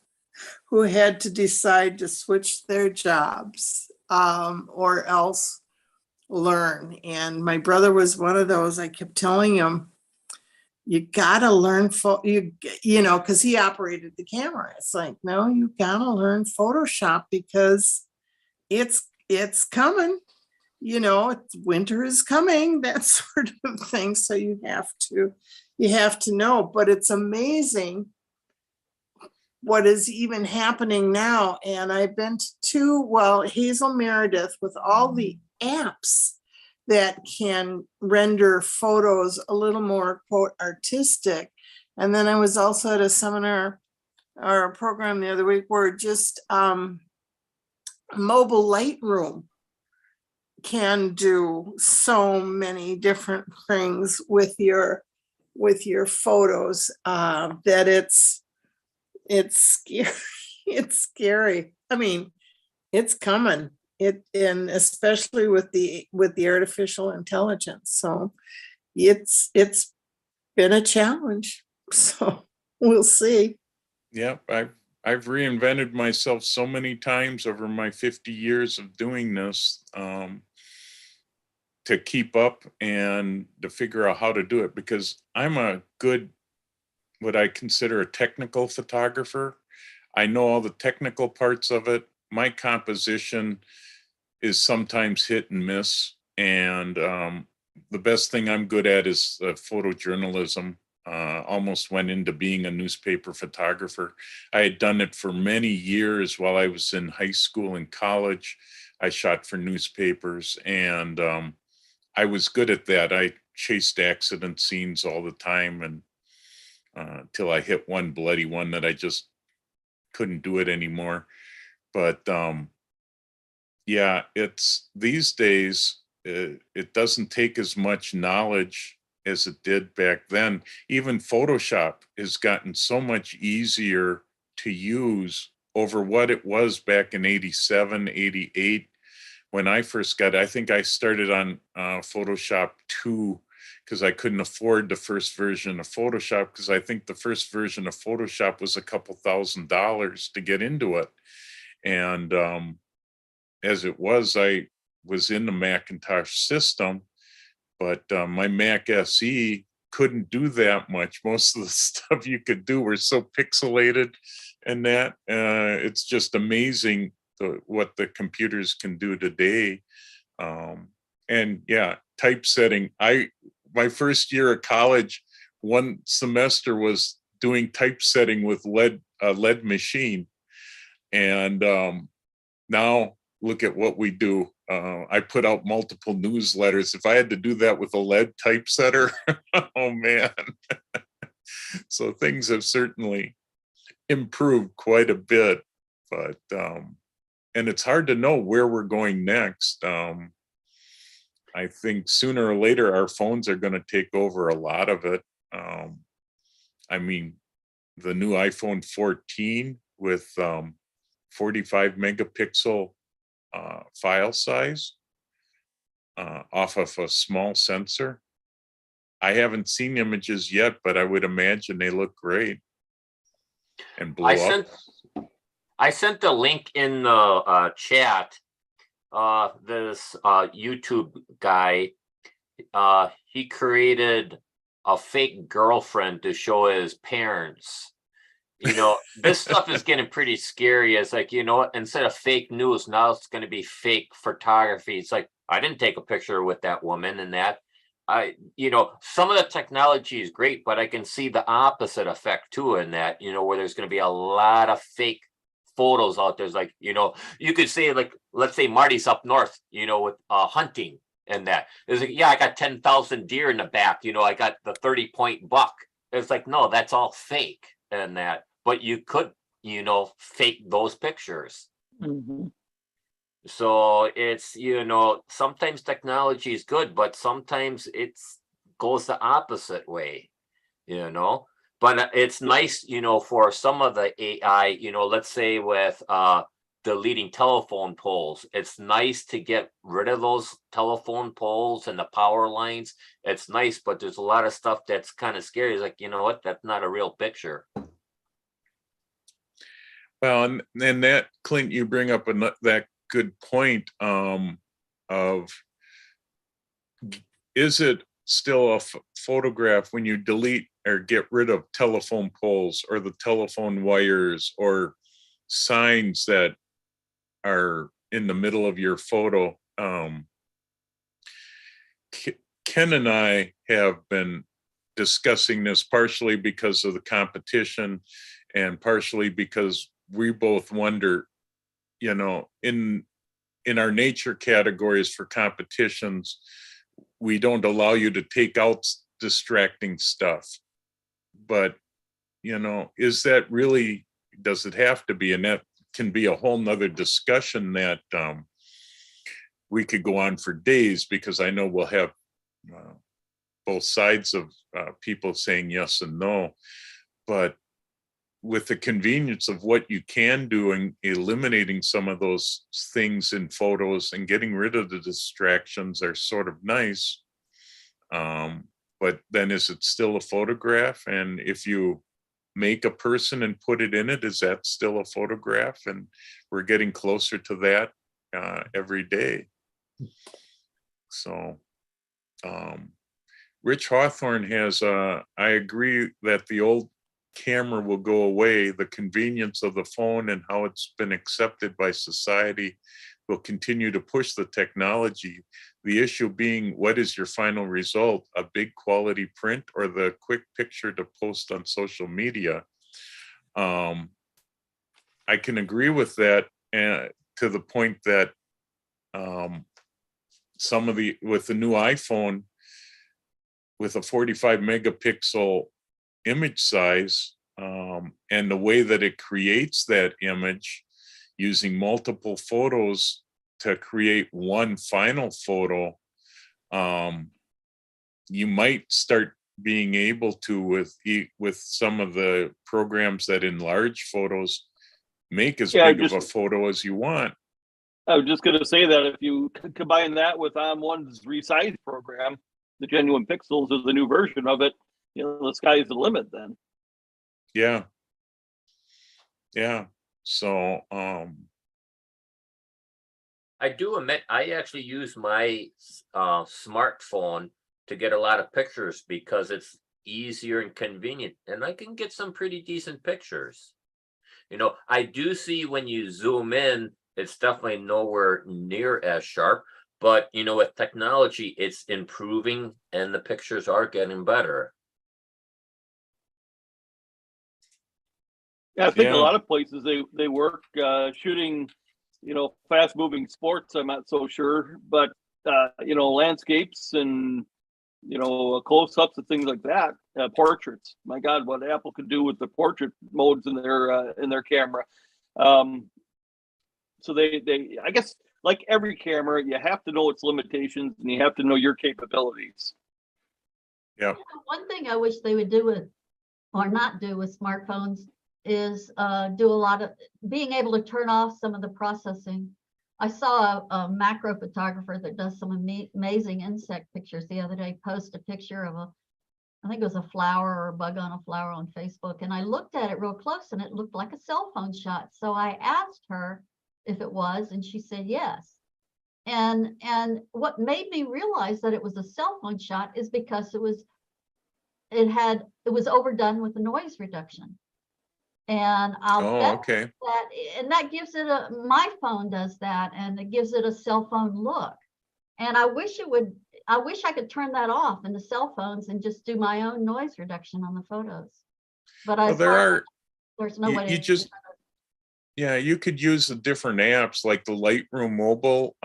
Speaker 6: who had to decide to switch their jobs or else learn. And my brother was one of those. I kept telling him, you gotta learn, because he operated the camera. It's like, no, you gotta learn Photoshop because it's coming. Winter is coming, that sort of thing. So you have to know. But it's amazing what is even happening now. And I've been to Hazel Meredith with all the apps that can render photos a little more, quote, artistic. And then I was also at a seminar or a program the other week where just mobile Lightroom can do so many different things with your photos that it's scary. It's scary. I mean, It's coming. And especially with the artificial intelligence. So it's been a challenge. So we'll see.
Speaker 2: Yeah, I've reinvented myself so many times over my 50 years of doing this, to keep up and to figure out how to do it, because I'm a good, what I consider a technical photographer. I know all the technical parts of it. My composition is sometimes hit and miss. And the best thing I'm good at is photojournalism. Almost went into being a newspaper photographer. I had done it for many years while I was in high school and college. I shot for newspapers, and I was good at that. I chased accident scenes all the time, and till I hit one bloody one that I just couldn't do it anymore. But yeah, it's these days, it doesn't take as much knowledge as it did back then. Even Photoshop has gotten so much easier to use over what it was back in 87, 88. When I first got it, I think I started on Photoshop 2 because I couldn't afford the first version of Photoshop, because I think the first version of Photoshop was a couple $1,000s to get into it. And as it was, I was in the Macintosh system, but my Mac SE couldn't do that much. Most of the stuff you could do were so pixelated, and that it's just amazing what the computers can do today. And yeah, typesetting. My first year of college, one semester was doing typesetting with lead machine, and now look at what we do. I put out multiple newsletters. If I had to do that with a lead typesetter, oh man. So things have certainly improved quite a bit, but and it's hard to know where we're going next. I think sooner or later our phones are going to take over a lot of it. I mean, the new iPhone 14 with 45 megapixel file size off of a small sensor. I haven't seen images yet, but I would imagine they look great and blow up.
Speaker 4: I sent the link in the chat. This YouTube guy, he created a fake girlfriend to show his parents. You know, this stuff is getting pretty scary. It's like, you know what, instead of fake news, now it's going to be fake photography. It's like, I didn't take a picture with that woman and that. You know, some of the technology is great, but I can see the opposite effect too in that, you know, where there's going to be a lot of fake photos out there. It's like, you know, you could say, like, let's say Marty's up north, you know, with hunting and that. It's like, yeah, I got 10,000 deer in the back, you know, I got the 30-point buck. It's like, no, that's all fake and that. But you could, you know, fake those pictures.
Speaker 1: Mm-hmm.
Speaker 4: So it's, you know, sometimes technology is good, but sometimes it's goes the opposite way, you know. But it's nice, you know, for some of the AI, you know, let's say with deleting telephone poles, it's nice to get rid of those telephone poles and the power lines. It's nice, but there's a lot of stuff that's kind of scary. It's like, you know what, that's not a real picture.
Speaker 2: Well, and that, Clint, you bring up that good point of, is it still a photograph when you delete or get rid of telephone poles or the telephone wires or signs that are in the middle of your photo? Ken and I have been discussing this partially because of the competition and partially because we both wonder, you know, in our nature categories for competitions, we don't allow you to take out distracting stuff. But, you know, is that really, does it have to be? And that can be a whole nother discussion that we could go on for days, because I know we'll have both sides of people saying yes and no. But with the convenience of what you can do and eliminating some of those things in photos and getting rid of the distractions are sort of nice. But then is it still a photograph? And if you make a person and put it in it, is that still a photograph? And we're getting closer to that every day. So Rich Hawthorne has, I agree that the old camera will go away. The convenience of the phone and how it's been accepted by society will continue to push the technology. The issue being, what is your final result? A big quality print or the quick picture to post on social media? I can agree with that, to the point that with the new iPhone, with a 45 megapixel image size, and the way that it creates that image using multiple photos to create one final photo, you might start being able to, with some of the programs that enlarge photos, make as big of a photo as you want.
Speaker 3: I was just going to say that if you combine that with ON1's resize program, the Genuine Pixels is the new version of it, the sky's the limit then.
Speaker 2: Yeah. Yeah. So,
Speaker 4: I do admit, I actually use my smartphone to get a lot of pictures because it's easier and convenient, and I can get some pretty decent pictures. I do see when you zoom in, it's definitely nowhere near as sharp, but with technology, it's improving and the pictures are getting better.
Speaker 3: Yeah, I think a lot of places they work shooting, fast moving sports. I'm not so sure, but landscapes and close ups and things like that. Portraits. My God, what Apple could do with the portrait modes in their camera. So they I guess like every camera, you have to know its limitations and you have to know your capabilities.
Speaker 2: Yeah.
Speaker 1: One thing I wish they would do or not do with smartphones is do a lot of being able to turn off some of the processing. I saw a macro photographer that does some amazing insect pictures the other day post a picture of I think it was a flower or a bug on a flower on Facebook. And I looked at it real close and it looked like a cell phone shot. So I asked her if it was, and she said yes. And what made me realize that it was a cell phone shot is because it was overdone with the noise reduction. And I'll bet that, and that gives it my phone does that, and it gives it a cell phone look. And I wish I could turn that off in the cell phones and just do my own noise reduction on the photos. But there's no way to.
Speaker 2: Yeah, you could use the different apps like the Lightroom mobile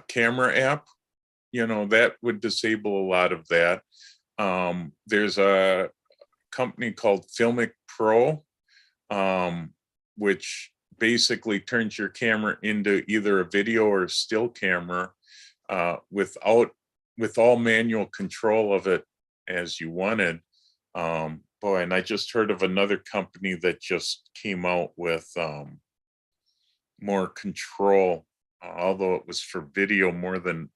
Speaker 2: camera app. That would disable a lot of that. There's a company called Filmic Pro, which basically turns your camera into either a video or a still camera with all manual control of it as you wanted. And I just heard of another company that just came out with more control, although it was for video more than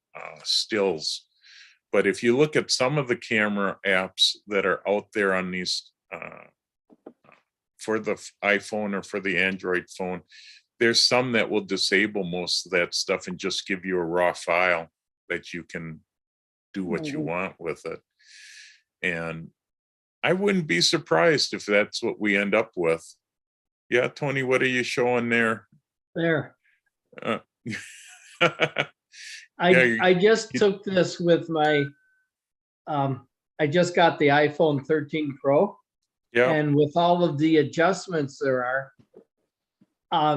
Speaker 2: stills. But if you look at some of the camera apps that are out there on these for the iPhone or for the Android phone, there's some that will disable most of that stuff and just give you a raw file that you can do what you want with it. And I wouldn't be surprised if that's what we end up with. Yeah, Tony, what are you showing there?
Speaker 7: There. I just took this with my, I just got the iPhone 13 Pro. Yeah. And with all of the adjustments there are,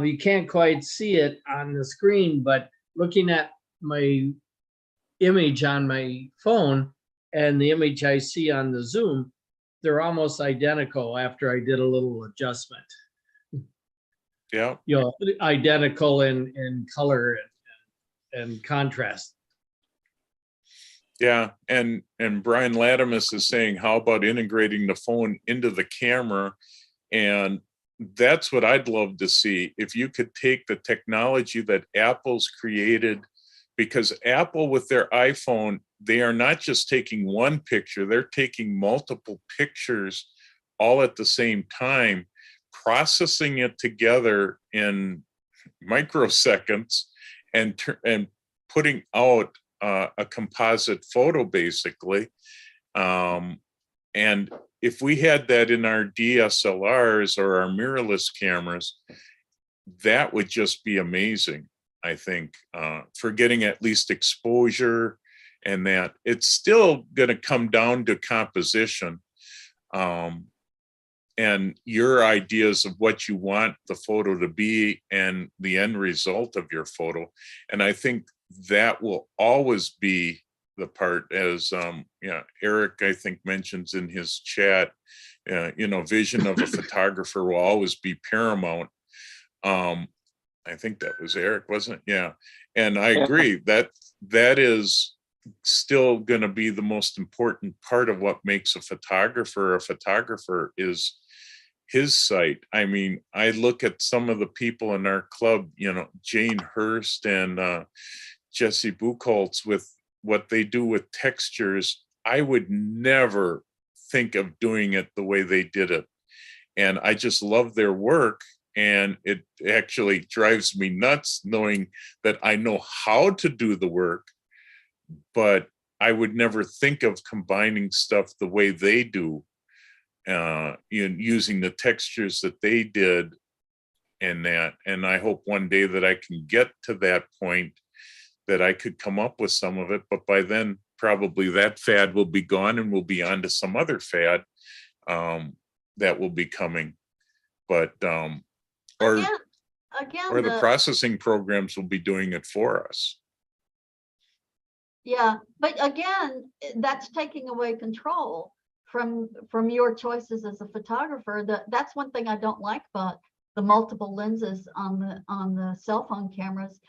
Speaker 7: you can't quite see it on the screen, but looking at my image on my phone and the image I see on the Zoom, they're almost identical after I did a little adjustment.
Speaker 2: Yeah.
Speaker 7: Identical in color and contrast.
Speaker 2: Yeah, and Brian Latimus is saying, how about integrating the phone into the camera? And that's what I'd love to see. If you could take the technology that Apple's created, because Apple with their iPhone, they are not just taking one picture, they're taking multiple pictures all at the same time, processing it together in microseconds and putting out a composite photo, basically. And if we had that in our DSLRs or our mirrorless cameras, that would just be amazing, I think, for getting at least exposure. And that it's still going to come down to composition and your ideas of what you want the photo to be and the end result of your photo. And I think that will always be the part, as Eric, I think, mentions in his chat, vision of a photographer will always be paramount. I think that was Eric, wasn't it? Yeah. And I agree that is still going to be the most important part of what makes a photographer is his sight. I mean, I look at some of the people in our club, Jane Hurst and Jesse Buchholz, with what they do with textures. I would never think of doing it the way they did it. And I just love their work. And it actually drives me nuts knowing that I know how to do the work, but I would never think of combining stuff the way they do, using the textures that they did and that. And I hope one day that I can get to that point that I could come up with some of it. But by then, probably that fad will be gone and we'll be on to some other fad that will be coming. But or the processing programs will be doing it for us.
Speaker 1: Yeah, but again, that's taking away control from your choices as a photographer. That's one thing I don't like about the multiple lenses on the cell phone cameras.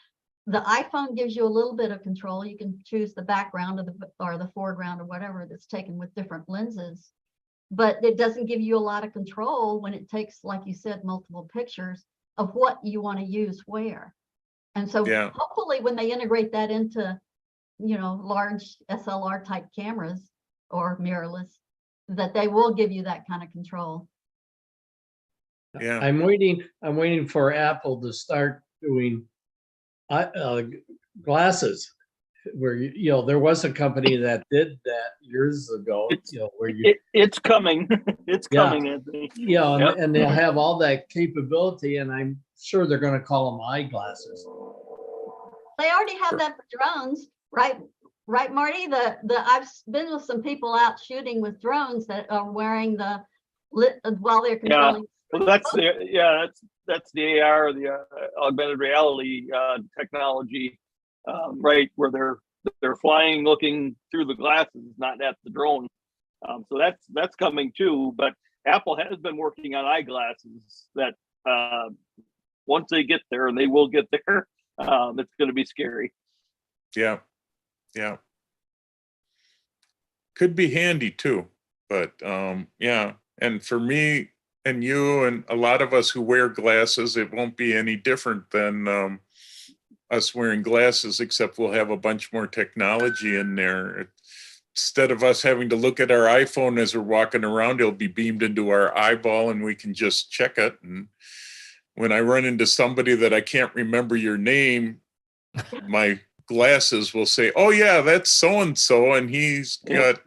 Speaker 1: The iPhone gives you a little bit of control. You can choose the background or the foreground or whatever that's taken with different lenses, but it doesn't give you a lot of control when it takes, like you said, multiple pictures of what you want to use where. And so hopefully when they integrate that into, large SLR type cameras or mirrorless, that they will give you that kind of control.
Speaker 2: Yeah.
Speaker 7: I'm waiting for Apple to start doing glasses where, there was a company that did that years ago,
Speaker 3: it's coming. It's coming, Anthony.
Speaker 7: And they'll have all that capability, and I'm sure they're going to call them eyeglasses.
Speaker 1: They already have that for drones, right, Marty? I've been with some people out shooting with drones that are wearing while they're controlling.
Speaker 3: Well, that's the AR, the augmented reality technology, right, where they're flying, looking through the glasses, not at the drone. So that's coming too. But Apple has been working on eyeglasses that once they get there, and they will get there, it's going to be scary.
Speaker 2: Yeah. Could be handy too, but and for me and you and a lot of us who wear glasses, it won't be any different than us wearing glasses, except we'll have a bunch more technology in there. Instead of us having to look at our iPhone as we're walking around, it'll be beamed into our eyeball and we can just check it. And when I run into somebody that I can't remember your name, my glasses will say, oh yeah, that's so-and-so, and he's got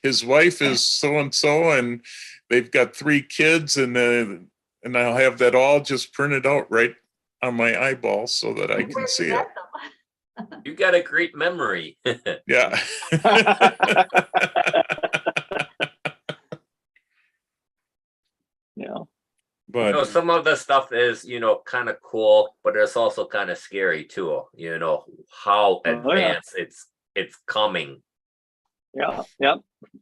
Speaker 2: his wife is so-and-so, and they've got 3 kids, and I'll have that all just printed out right on my eyeball so that I can see it.
Speaker 4: You got a great memory.
Speaker 2: Yeah. But
Speaker 4: some of the stuff is, kind of cool, but it's also kind of scary too. How advanced it's coming.
Speaker 3: Yeah.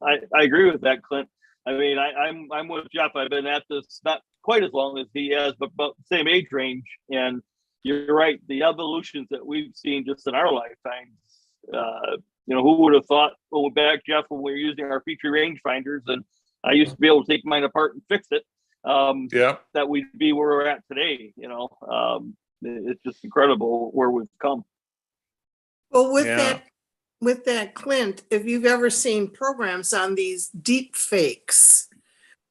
Speaker 3: I agree with that, Clint. I mean, I'm with Jeff. I've been at this not quite as long as he has, but about the same age range. And you're right, the evolutions that we've seen just in our lifetimes, who would have thought, well, back, Jeff, when we were using our feature rangefinders, and I used to be able to take mine apart and fix it, that we'd be where we're at today. It's just incredible where we've come.
Speaker 6: Well, with that, Clint, if you've ever seen programs on these deep fakes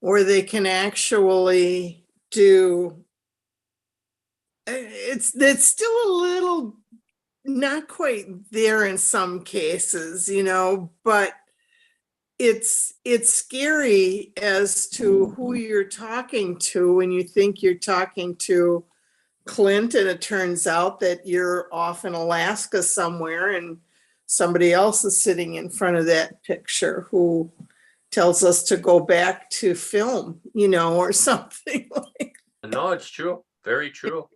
Speaker 6: where they can actually do, it's still a little not quite there in some cases, but it's scary as to who you're talking to when you think you're talking to Clint, and it turns out that you're off in Alaska somewhere and somebody else is sitting in front of that picture who tells us to go back to film, or something like that.
Speaker 4: No, it's true. Very true.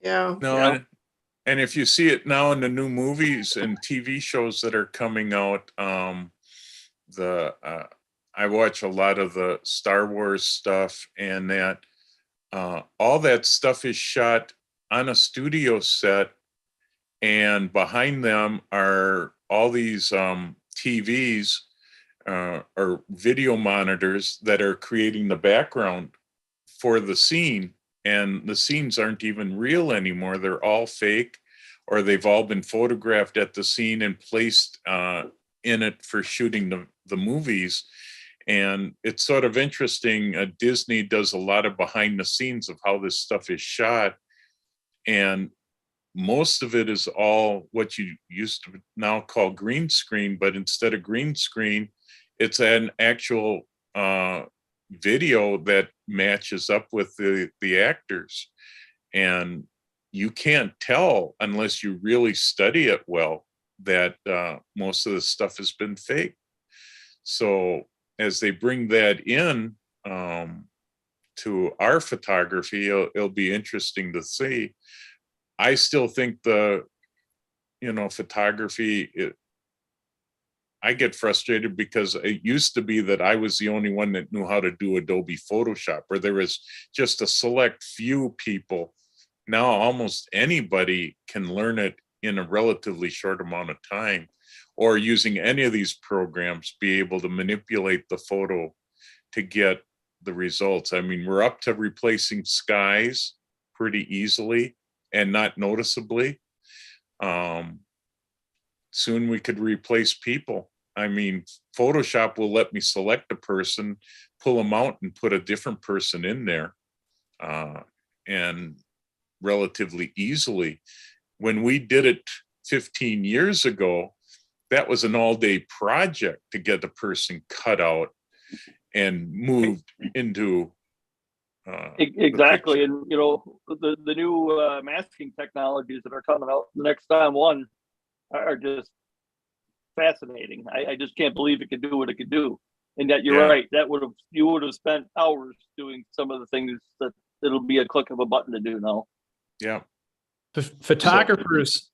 Speaker 6: Yeah.
Speaker 2: No, and if you see it now in the new movies and TV shows that are coming out, I watch a lot of the Star Wars stuff, and that all that stuff is shot on a studio set, and behind them are all these TVs or video monitors that are creating the background for the scene. And the scenes aren't even real anymore. They're all fake, or they've all been photographed at the scene and placed in it for shooting the movies. And it's sort of interesting. Disney does a lot of behind the scenes of how this stuff is shot. And most of it is all what you used to now call green screen, but instead of green screen, it's an actual video that matches up with the actors. And you can't tell unless you really study it well that most of the stuff has been fake. So as they bring that in to our photography, it'll be interesting to see. I still think photography, I get frustrated because it used to be that I was the only one that knew how to do Adobe Photoshop, or there was just a select few people. Now almost anybody can learn it in a relatively short amount of time, or using any of these programs, be able to manipulate the photo to get the results. I mean, we're up to replacing skies pretty easily and not noticeably. Soon we could replace people. I mean, Photoshop will let me select a person, pull them out, and put a different person in there, and relatively easily. When we did it 15 years ago, that was an all-day project to get the person cut out and moved into
Speaker 3: exactly. And the new masking technologies that are coming out the next time one are just fascinating. I just can't believe it could do what it could do. And yet you're right, you would have spent hours doing some of the things that it'll be a click of a button to do now.
Speaker 2: Yeah.
Speaker 5: Photographers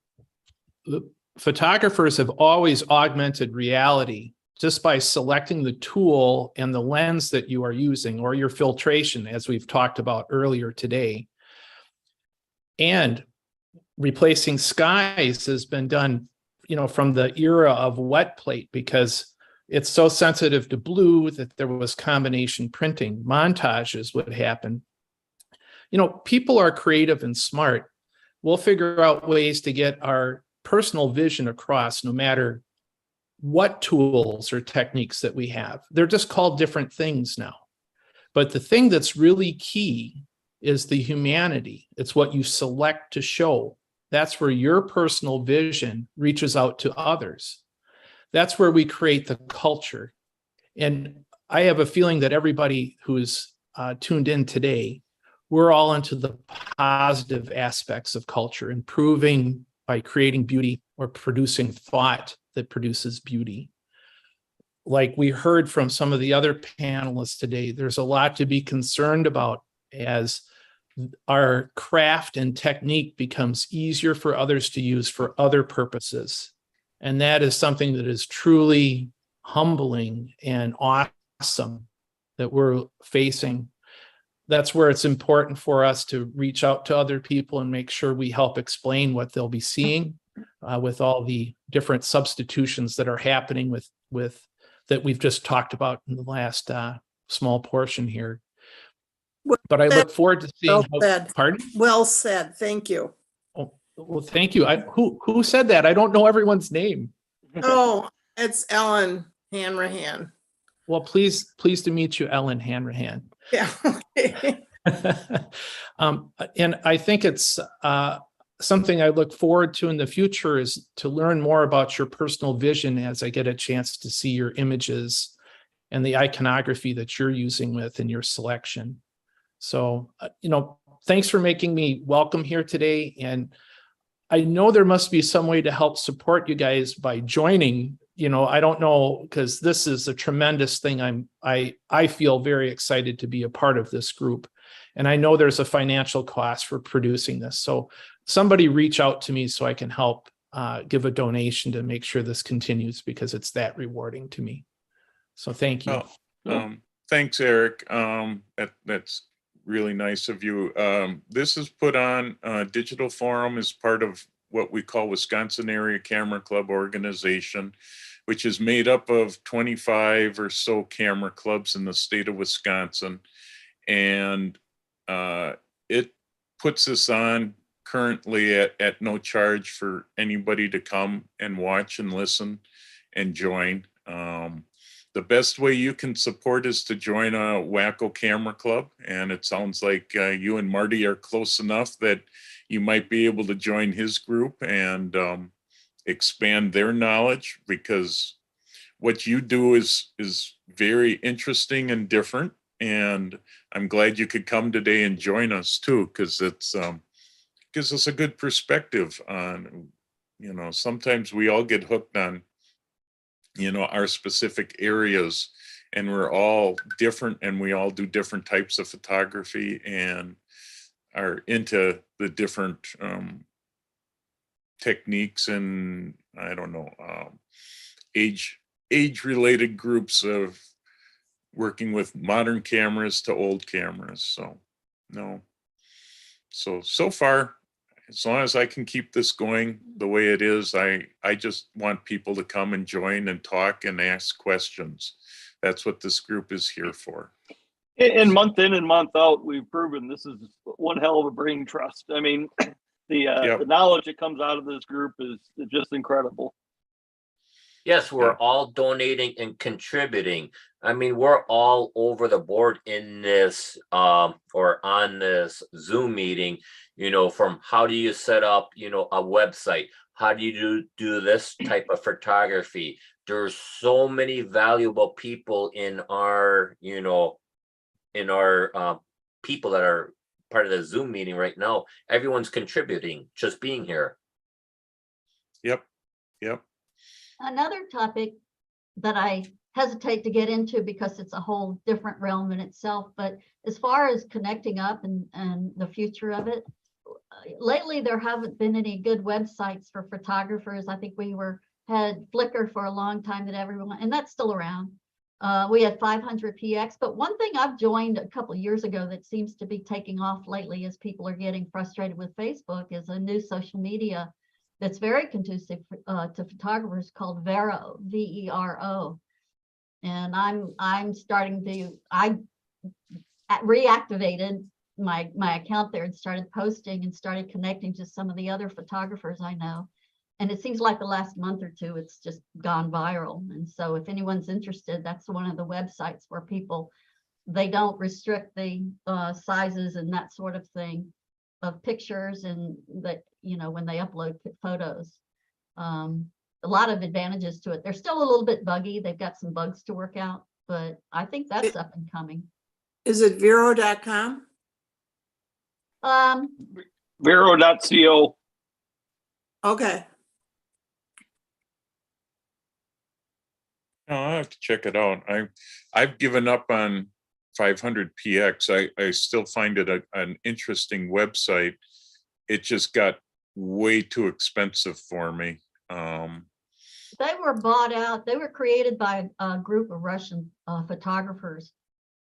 Speaker 5: have always augmented reality just by selecting the tool and the lens that you are using, or your filtration, as we've talked about earlier today. And replacing skies has been done, from the era of wet plate, because it's so sensitive to blue that there was combination printing. Montages would happen. People are creative and smart. We'll figure out ways to get our personal vision across, no matter what tools or techniques that we have. They're just called different things now. But the thing that's really key is the humanity. It's what you select to show. That's where your personal vision reaches out to others. That's where we create the culture. And I have a feeling that everybody who's tuned in today, we're all into the positive aspects of culture, improving by creating beauty or producing thought that produces beauty. Like we heard from some of the other panelists today, there's a lot to be concerned about as our craft and technique becomes easier for others to use for other purposes. And that is something that is truly humbling and awesome that we're facing. That's where it's important for us to reach out to other people and make sure we help explain what they'll be seeing, with all the different substitutions that are happening with that we've just talked about in the last small portion here. But I look forward to seeing.
Speaker 6: Well said.
Speaker 5: Pardon?
Speaker 6: Well said. Thank you.
Speaker 5: Oh, well, thank you. Who said that? I don't know everyone's name.
Speaker 6: Oh, it's Ellen Hanrahan.
Speaker 5: Well, pleased to meet you, Ellen Hanrahan.
Speaker 6: Yeah. Okay.
Speaker 5: And I think it's something I look forward to in the future is to learn more about your personal vision as I get a chance to see your images and the iconography that you're using in your selection. So, thanks for making me welcome here today. And I know there must be some way to help support you guys by joining. I don't know, because this is a tremendous thing. I feel very excited to be a part of this group. And I know there's a financial cost for producing this. So somebody reach out to me so I can help give a donation to make sure this continues, because it's that rewarding to me. So thank you.
Speaker 2: Thanks, Eric. That's really nice of you. This is put on Digital Forum as part of what we call Wisconsin Area Camera Club Organization, which is made up of 25 or so camera clubs in the state of Wisconsin. And it puts this on currently at no charge for anybody to come and watch and listen and join. The best way you can support is to join a Wacko Camera Club. And it sounds like you and Marty are close enough that you might be able to join his group and expand their knowledge, because what you do is very interesting and different. And I'm glad you could come today and join us too, because it's gives us a good perspective on, sometimes we all get hooked on our specific areas, and we're all different, and we all do different types of photography and are into the different techniques and I don't know, age related groups of working with modern cameras to old cameras. So far, as long as I can keep this going the way it is, I just want people to come and join and talk and ask questions. That's what this group is here for.
Speaker 3: And month in and month out, we've proven this is one hell of a brain trust. I mean, the knowledge that comes out of this group is just incredible.
Speaker 4: Yes, we're all donating and contributing. I mean, we're all over the board in this or on this Zoom meeting, from how do you set up, a website? How do you do this type of photography? There's so many valuable people in our, people that are part of the Zoom meeting right now. Everyone's contributing, just being here.
Speaker 2: Yep.
Speaker 1: Another topic that I hesitate to get into because it's a whole different realm in itself, but as far as connecting up and the future of it, lately there haven't been any good websites for photographers. I think we had Flickr for a long time that everyone, and that's still around. We had 500px, but one thing I've joined a couple of years ago that seems to be taking off lately as people are getting frustrated with Facebook is a new social media that's very conducive to photographers called Vero, V-E-R-O. And I'm starting to, I reactivated my account there and started posting and started connecting to some of the other photographers I know. And it seems like the last month or two, it's just gone viral. And so if anyone's interested, that's one of the websites where people, they don't restrict the sizes and that sort of thing of pictures, and that, when they upload photos. A lot of advantages to it. They're still a little bit buggy. They've got some bugs to work out, but I think that's up and coming.
Speaker 6: Is it Vero.com?
Speaker 3: Vero.co.
Speaker 6: Okay.
Speaker 2: I'll have to check it out. I've given up on 500px. I still find it an interesting website. It just got way too expensive for me.
Speaker 1: They were bought out. They were created by a group of Russian photographers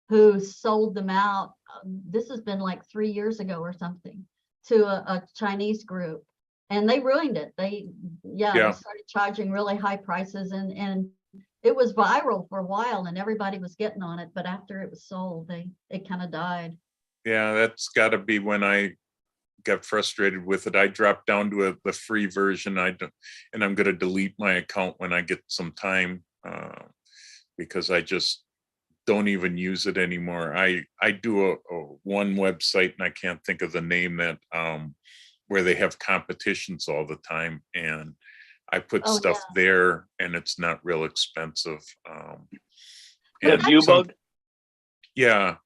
Speaker 1: who sold them out. This has been like 3 years ago or something, to a Chinese group. and they ruined it. They
Speaker 2: Yeah.
Speaker 1: started charging really high prices, and it was viral for a while and everybody was getting on it, but after it was sold, it kind of died.
Speaker 2: Yeah, that's got to be when I got frustrated with it. I dropped down to the free version. And I'm going to delete my account when I get some time, because I just don't even use it anymore. I do a one website, and I can't think of the name, that where they have competitions all the time, and I put stuff there, and it's not real expensive.
Speaker 3: And ViewBug?
Speaker 2: Yeah.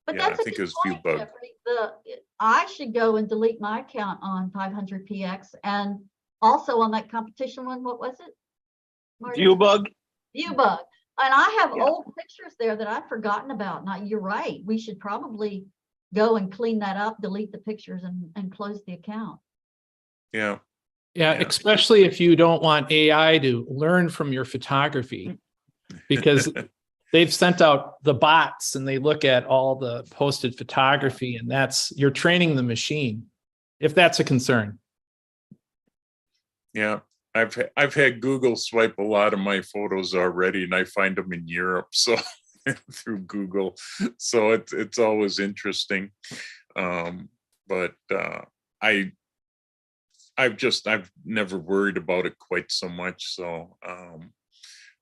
Speaker 1: But
Speaker 2: Yeah,
Speaker 1: that's
Speaker 2: I think it was ViewBug.
Speaker 1: Jeffrey. I should go and delete my account on 500px, and also on that competition one. What was it, Marty?
Speaker 3: ViewBug?
Speaker 1: ViewBug. And I have old pictures there that I've forgotten about. Now, you're right. We should probably go and clean that up, delete the pictures, and close the account.
Speaker 2: Yeah.
Speaker 5: Yeah, especially if you don't want AI to learn from your photography, because they've sent out the bots and they look at all the posted photography, and you're training the machine, if that's a concern.
Speaker 2: Yeah. I've had Google swipe a lot of my photos already, and I find them in Europe, so through Google. So it's always interesting. But I've never worried about it quite so much. So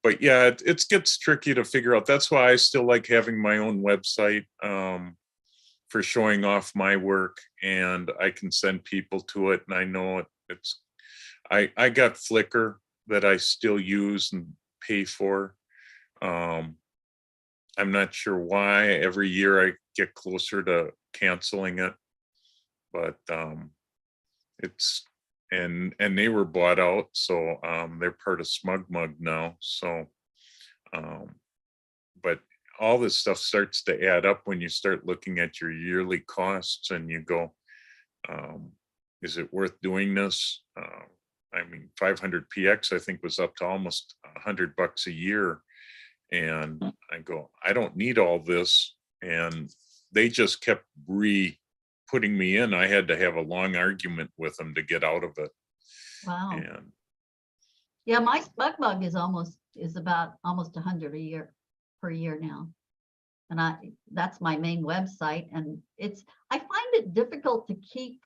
Speaker 2: but yeah, it gets tricky to figure out. That's why I still like having my own website, for showing off my work, and I can send people to it, and I know it's I got Flickr that I still use and pay for. I'm not sure why. Every year I get closer to canceling it, but it's and they were bought out, so they're part of SmugMug now. So, but all this stuff starts to add up when you start looking at your yearly costs, and you go, is it worth doing this? I mean, 500px, I think, was up to almost $100 a year. And I go, I don't need all this. And they just kept putting me in. I had to have a long argument with them to get out of it.
Speaker 1: Wow.
Speaker 2: And
Speaker 1: yeah, my SmugMug is about almost 100 a year per year now. And that's my main website. And I find it difficult to keep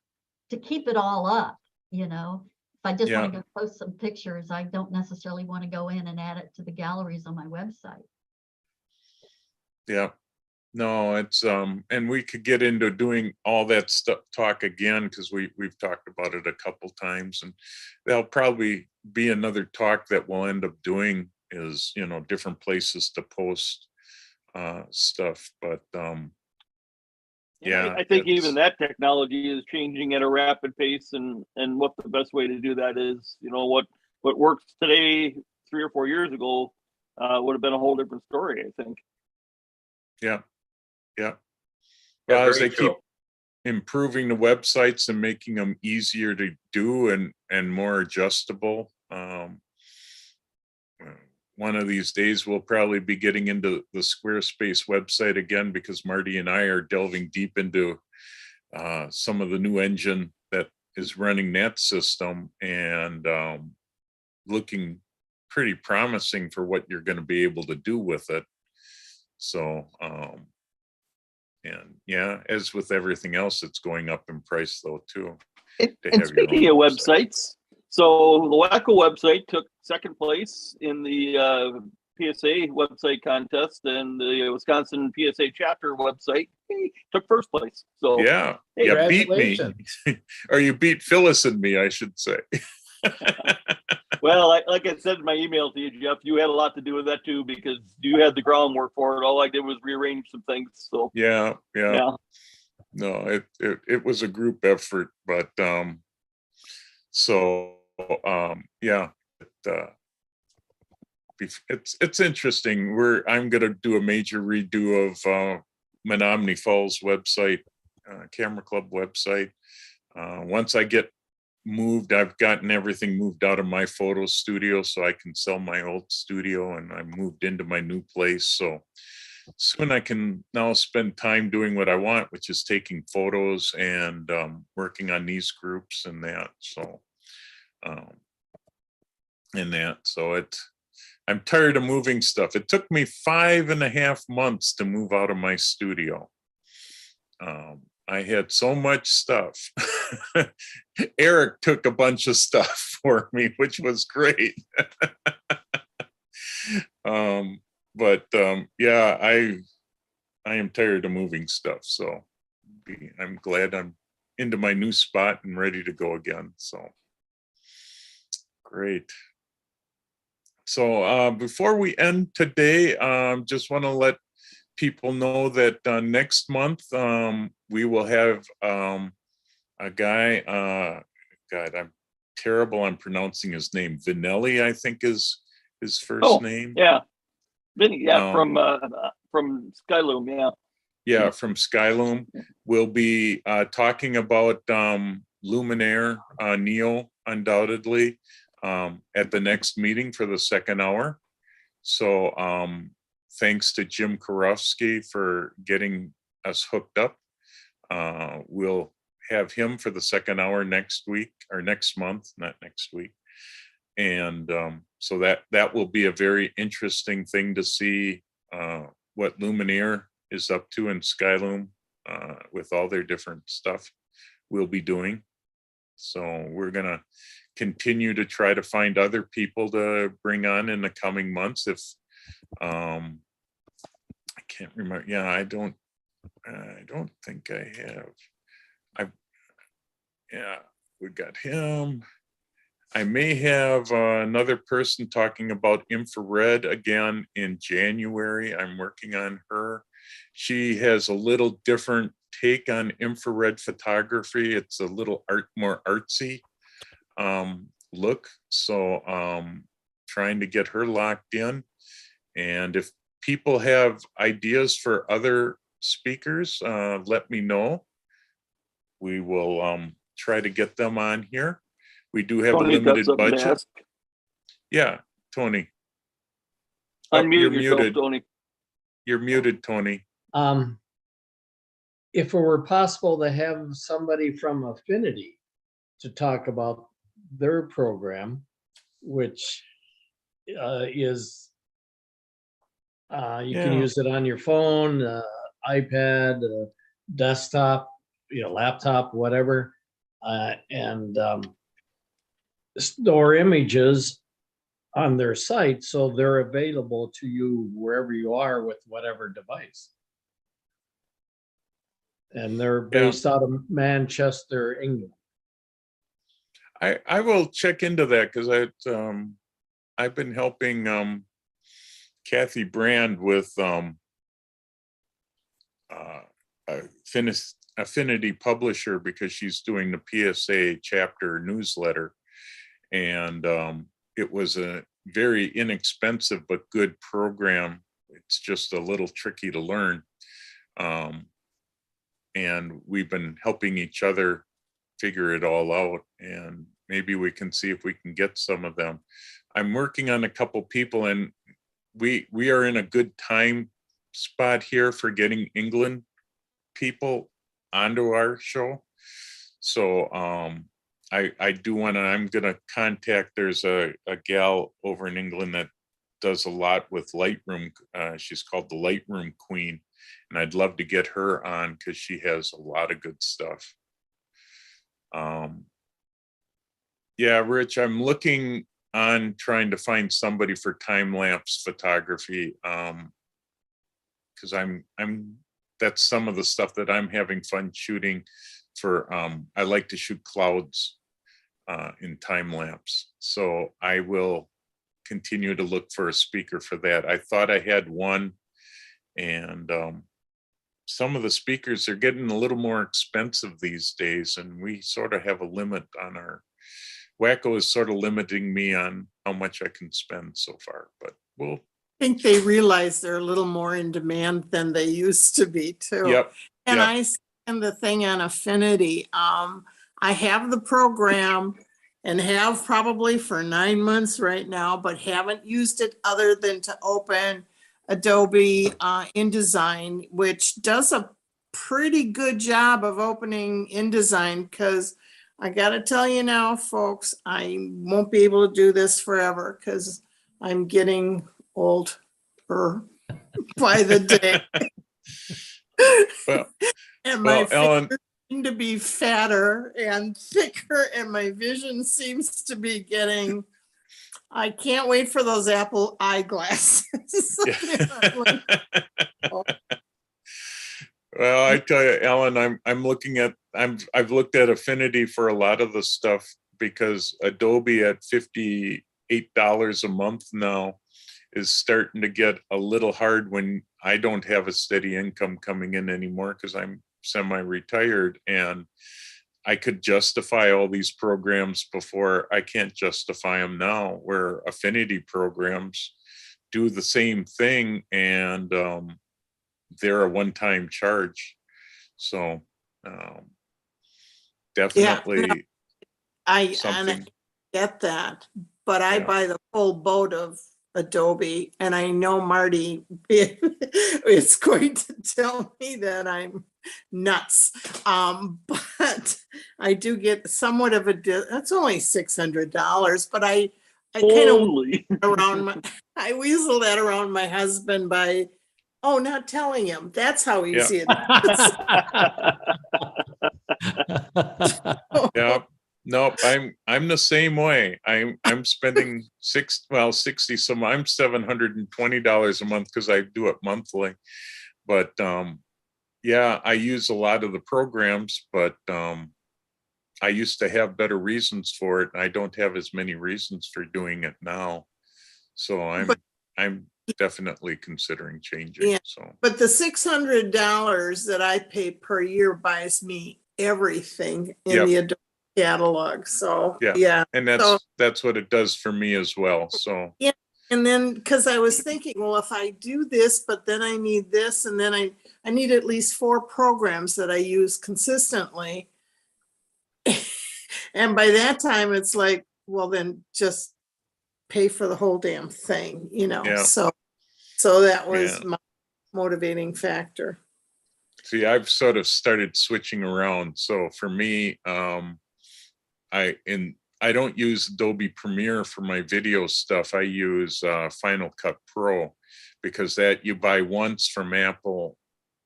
Speaker 1: it all up, you know. If I just want to go post some pictures, I don't necessarily want to go in and add it to the galleries on my website.
Speaker 2: Yeah, no, it's and we could get into doing all that stuff, talk again, because we've talked about it a couple times, and there'll probably be another talk that we'll end up doing, is, you know, different places to post stuff. But
Speaker 3: I think even that technology is changing at a rapid pace, and what the best way to do that is, you know, what works today 3 or 4 years ago would have been a whole different story, I think.
Speaker 2: Yeah.
Speaker 4: Yeah,
Speaker 2: As
Speaker 4: very
Speaker 2: they
Speaker 4: true.
Speaker 2: keep improving the websites and making them easier to do and more adjustable. One of these days we'll probably be getting into the Squarespace website again, because Marty and I are delving deep into some of the new engine that is running that system, and looking pretty promising for what you're going to be able to do with it. So and yeah, as with everything else, it's going up in price though too.
Speaker 3: And speaking of websites, so the Wacko website took second place in the PSA website contest, and the Wisconsin PSA chapter website took first place. So
Speaker 2: yeah,
Speaker 3: hey,
Speaker 2: you beat me, or you beat Phyllis and me, I should say.
Speaker 3: Well, like I said in my email to you, Jeff, you had a lot to do with that too, because you had the groundwork for it. All I did was rearrange some things. So
Speaker 2: yeah. No, it was a group effort, but so yeah, it's interesting. I'm gonna do a major redo of Menominee Falls website, Camera Club website. Once I get moved, I've gotten everything moved out of my photo studio so I can sell my old studio, and I moved into my new place. So soon I can now spend time doing what I want, which is taking photos and working on these groups and that. So, I'm tired of moving stuff. It took me 5.5 months to move out of my studio. I had so much stuff. Eric took a bunch of stuff for me, which was great. Yeah, I am tired of moving stuff. So I'm glad I'm into my new spot and ready to go again. So great. So before we end today, just want to let people know that next month we will have a guy, God, I'm terrible on pronouncing his name. Vinelli, I think is his first name.
Speaker 3: Yeah. Vinny, yeah, from Skyloom, yeah.
Speaker 2: Yeah, from Skyloom. We'll be talking about Luminaire Neo, undoubtedly, at the next meeting for the second hour. So thanks to Jim Karofsky for getting us hooked up. We'll have him for the second hour next week, or next month, not next week. And so that will be a very interesting thing to see what Luminaire is up to in Skyloom with all their different stuff we'll be doing. So we're gonna continue to try to find other people to bring on in the coming months. If I can't remember, yeah, I don't think I have. Yeah, we got him. I may have another person talking about infrared again in January. I'm working on her. She has a little different take on infrared photography. It's a little more artsy look. So trying to get her locked in. And if people have ideas for other speakers, let me know. We will try to get them on here. We do have
Speaker 3: Tony,
Speaker 2: a limited budget. Yeah, Tony.
Speaker 3: Unmute yourself,
Speaker 2: muted.
Speaker 3: Tony.
Speaker 2: You're muted, Tony.
Speaker 7: If it were possible to have somebody from Affinity to talk about their program, which is you can use it on your phone, iPad, desktop, laptop, whatever, and store images on their site so they're available to you wherever you are with whatever device. And they're based out of Manchester, England.
Speaker 2: I will check into that because I've been helping Kathy Brand with Affinity Publisher because she's doing the PSA chapter newsletter, and it was a very inexpensive but good program. It's just a little tricky to learn, and we've been helping each other figure it all out, and maybe we can see if we can get some of them. I'm working on a couple people, and we are in a good time spot here for getting England people onto our show. So I do want to, I'm going to contact, there's a gal over in England that does a lot with Lightroom. She's called the Lightroom Queen, and I'd love to get her on because she has a lot of good stuff. Yeah, Rich, I'm looking on trying to find somebody for time-lapse photography because that's some of the stuff that I'm having fun shooting for. I like to shoot clouds in time-lapse, so I will continue to look for a speaker for that. I thought I had one, and some of the speakers are getting a little more expensive these days, and we sort of have a limit on our, Wacko is sort of limiting me on how much I can spend so far, but we'll.
Speaker 6: I think they realize they're a little more in demand than they used to be too.
Speaker 2: Yep.
Speaker 6: And
Speaker 2: yep.
Speaker 6: I scanned the thing on Affinity. I have the program and have probably for 9 months right now, but haven't used it other than to open Adobe InDesign, which does a pretty good job of opening InDesign, because I gotta tell you now, folks, I won't be able to do this forever because I'm getting older by the day.
Speaker 2: Well,
Speaker 6: And my
Speaker 2: Ellen,
Speaker 6: fingers seem to be fatter and thicker, and my vision seems to be getting, I can't wait for those Apple eyeglasses.
Speaker 2: well, I tell you, Ellen, I've looked at Affinity for a lot of the stuff, because Adobe at $58 a month now is starting to get a little hard when I don't have a steady income coming in anymore, because I'm semi-retired, and I could justify all these programs before. I can't justify them now, where Affinity programs do the same thing, and they're a one-time charge. So definitely
Speaker 6: I
Speaker 2: something.
Speaker 6: get that, but I buy the full boat of Adobe, and I know Marty is going to tell me that I'm nuts. But I do get somewhat of a, that's only $600, but I kind of I weasel that around my husband by, not telling him. That's how easy it is.
Speaker 2: Yeah. Nope, I'm the same way. I'm spending 60 some. I'm $720 a month because I do it monthly. But yeah, I use a lot of the programs, but I used to have better reasons for it, and I don't have as many reasons for doing it now. So I'm definitely considering changing.
Speaker 6: Yeah,
Speaker 2: so
Speaker 6: but the $600 that I pay per year buys me everything in the Adobe catalog. So yeah,
Speaker 2: and that's what it does for me as well. So
Speaker 6: yeah, and then because I was thinking, well, if I do this, but then I need this, and then I need at least 4 programs that I use consistently. And by that time, it's like, well, then just pay for the whole damn thing, So that was my motivating factor.
Speaker 2: See, I've sort of started switching around. So for me, I don't use Adobe Premiere for my video stuff. I use Final Cut Pro, because that you buy once from Apple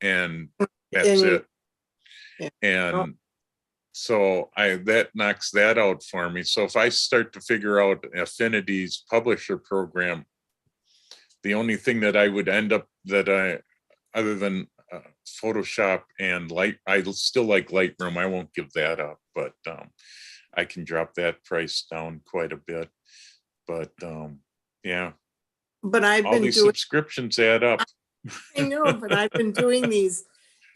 Speaker 2: and that's it. And so that knocks that out for me. So if I start to figure out Affinity's publisher program, the only thing that I would end up other than Photoshop and I still like Lightroom. I won't give that up, but I can drop that price down quite a bit. But yeah.
Speaker 6: But I've
Speaker 2: all
Speaker 6: been
Speaker 2: these
Speaker 6: doing
Speaker 2: subscriptions add up.
Speaker 6: I know, but I've been doing these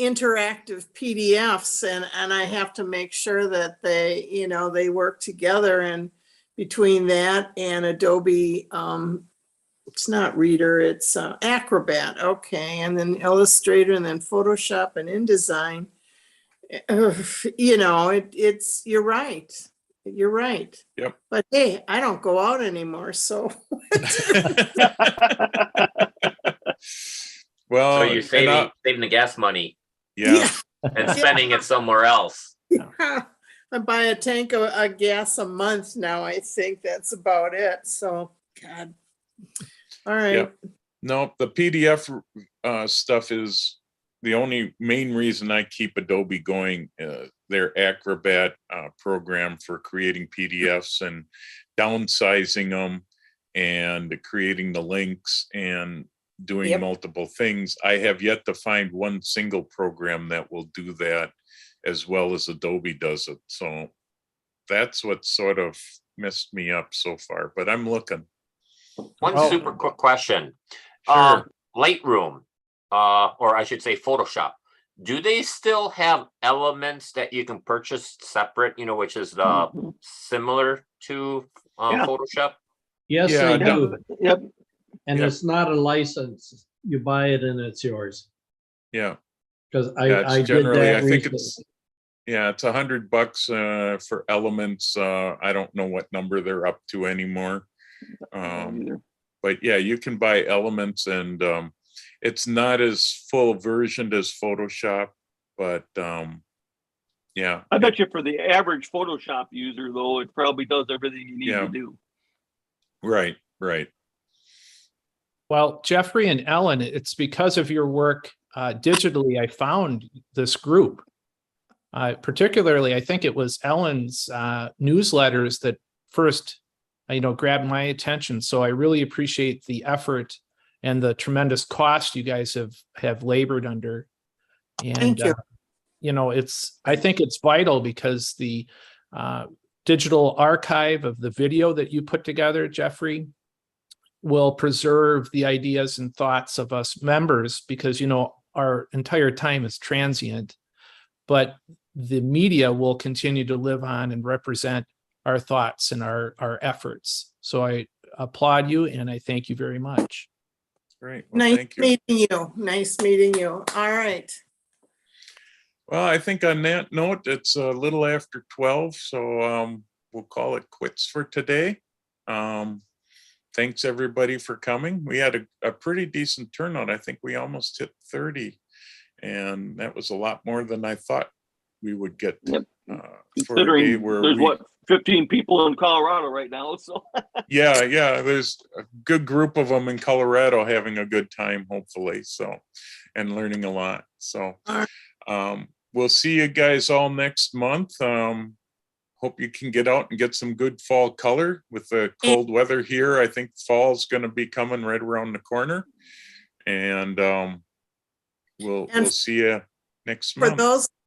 Speaker 6: interactive PDFs, and I have to make sure that they work together. And between that and Adobe, it's not Reader, it's Acrobat. Okay. And then Illustrator, and then Photoshop and InDesign. You're right. You're right.
Speaker 2: Yep.
Speaker 6: But hey, I don't go out anymore. So.
Speaker 2: Well,
Speaker 4: so you're saving the gas money.
Speaker 2: Yeah.
Speaker 4: And spending it somewhere else.
Speaker 6: I buy a tank of gas a month now. I think that's about it. So, God. All right.
Speaker 2: Yep. No, the PDF stuff is the only main reason I keep Adobe going. Their Acrobat program for creating PDFs and downsizing them and creating the links and doing multiple things. I have yet to find one single program that will do that as well as Adobe does it. So that's what sort of messed me up so far, but I'm looking.
Speaker 4: One super quick question.
Speaker 2: Sure.
Speaker 4: Lightroom, or I should say Photoshop, do they still have elements that you can purchase separate, which is similar to Photoshop?
Speaker 7: Yes, they do.
Speaker 3: Yep.
Speaker 7: And it's not a license. You buy it and it's yours.
Speaker 2: Yeah.
Speaker 7: Because I generally, did that
Speaker 2: I think
Speaker 7: recently.
Speaker 2: it's $100 for elements. I don't know what number they're up to anymore. But but yeah, you can buy elements, and it's not as full versioned as Photoshop, but yeah.
Speaker 3: I bet you for the average Photoshop user, though, it probably does everything you need
Speaker 2: Yeah.
Speaker 3: to do.
Speaker 2: Right.
Speaker 5: Well, Jeffrey and Ellen, it's because of your work digitally, I found this group. Particularly, I think it was Ellen's newsletters that first, grabbed my attention. So I really appreciate the effort and the tremendous cost you guys have labored under. And,
Speaker 6: Thank you.
Speaker 5: I think it's vital because the digital archive of the video that you put together, Jeffrey, will preserve the ideas and thoughts of us members, because, our entire time is transient, but the media will continue to live on and represent our thoughts and our efforts. So I applaud you and I thank you very much.
Speaker 2: Great. Well,
Speaker 6: Nice
Speaker 2: thank you.
Speaker 6: meeting you. Nice meeting you. All right.
Speaker 2: Well, I think on that note, it's a little after 12, so we'll call it quits for today. Thanks everybody for coming. We had a pretty decent turnout. I think we almost hit 30, and that was a lot more than I thought we would get.
Speaker 3: Yep.
Speaker 2: For a day
Speaker 3: Considering
Speaker 2: where
Speaker 3: there's 15 people in Colorado right now. So
Speaker 2: yeah, there's a good group of them in Colorado having a good time, hopefully. So, and learning a lot. So, we'll see you guys all next month. Hope you can get out and get some good fall color with the cold weather here. I think fall's going to be coming right around the corner, and we'll see you next month.
Speaker 6: For those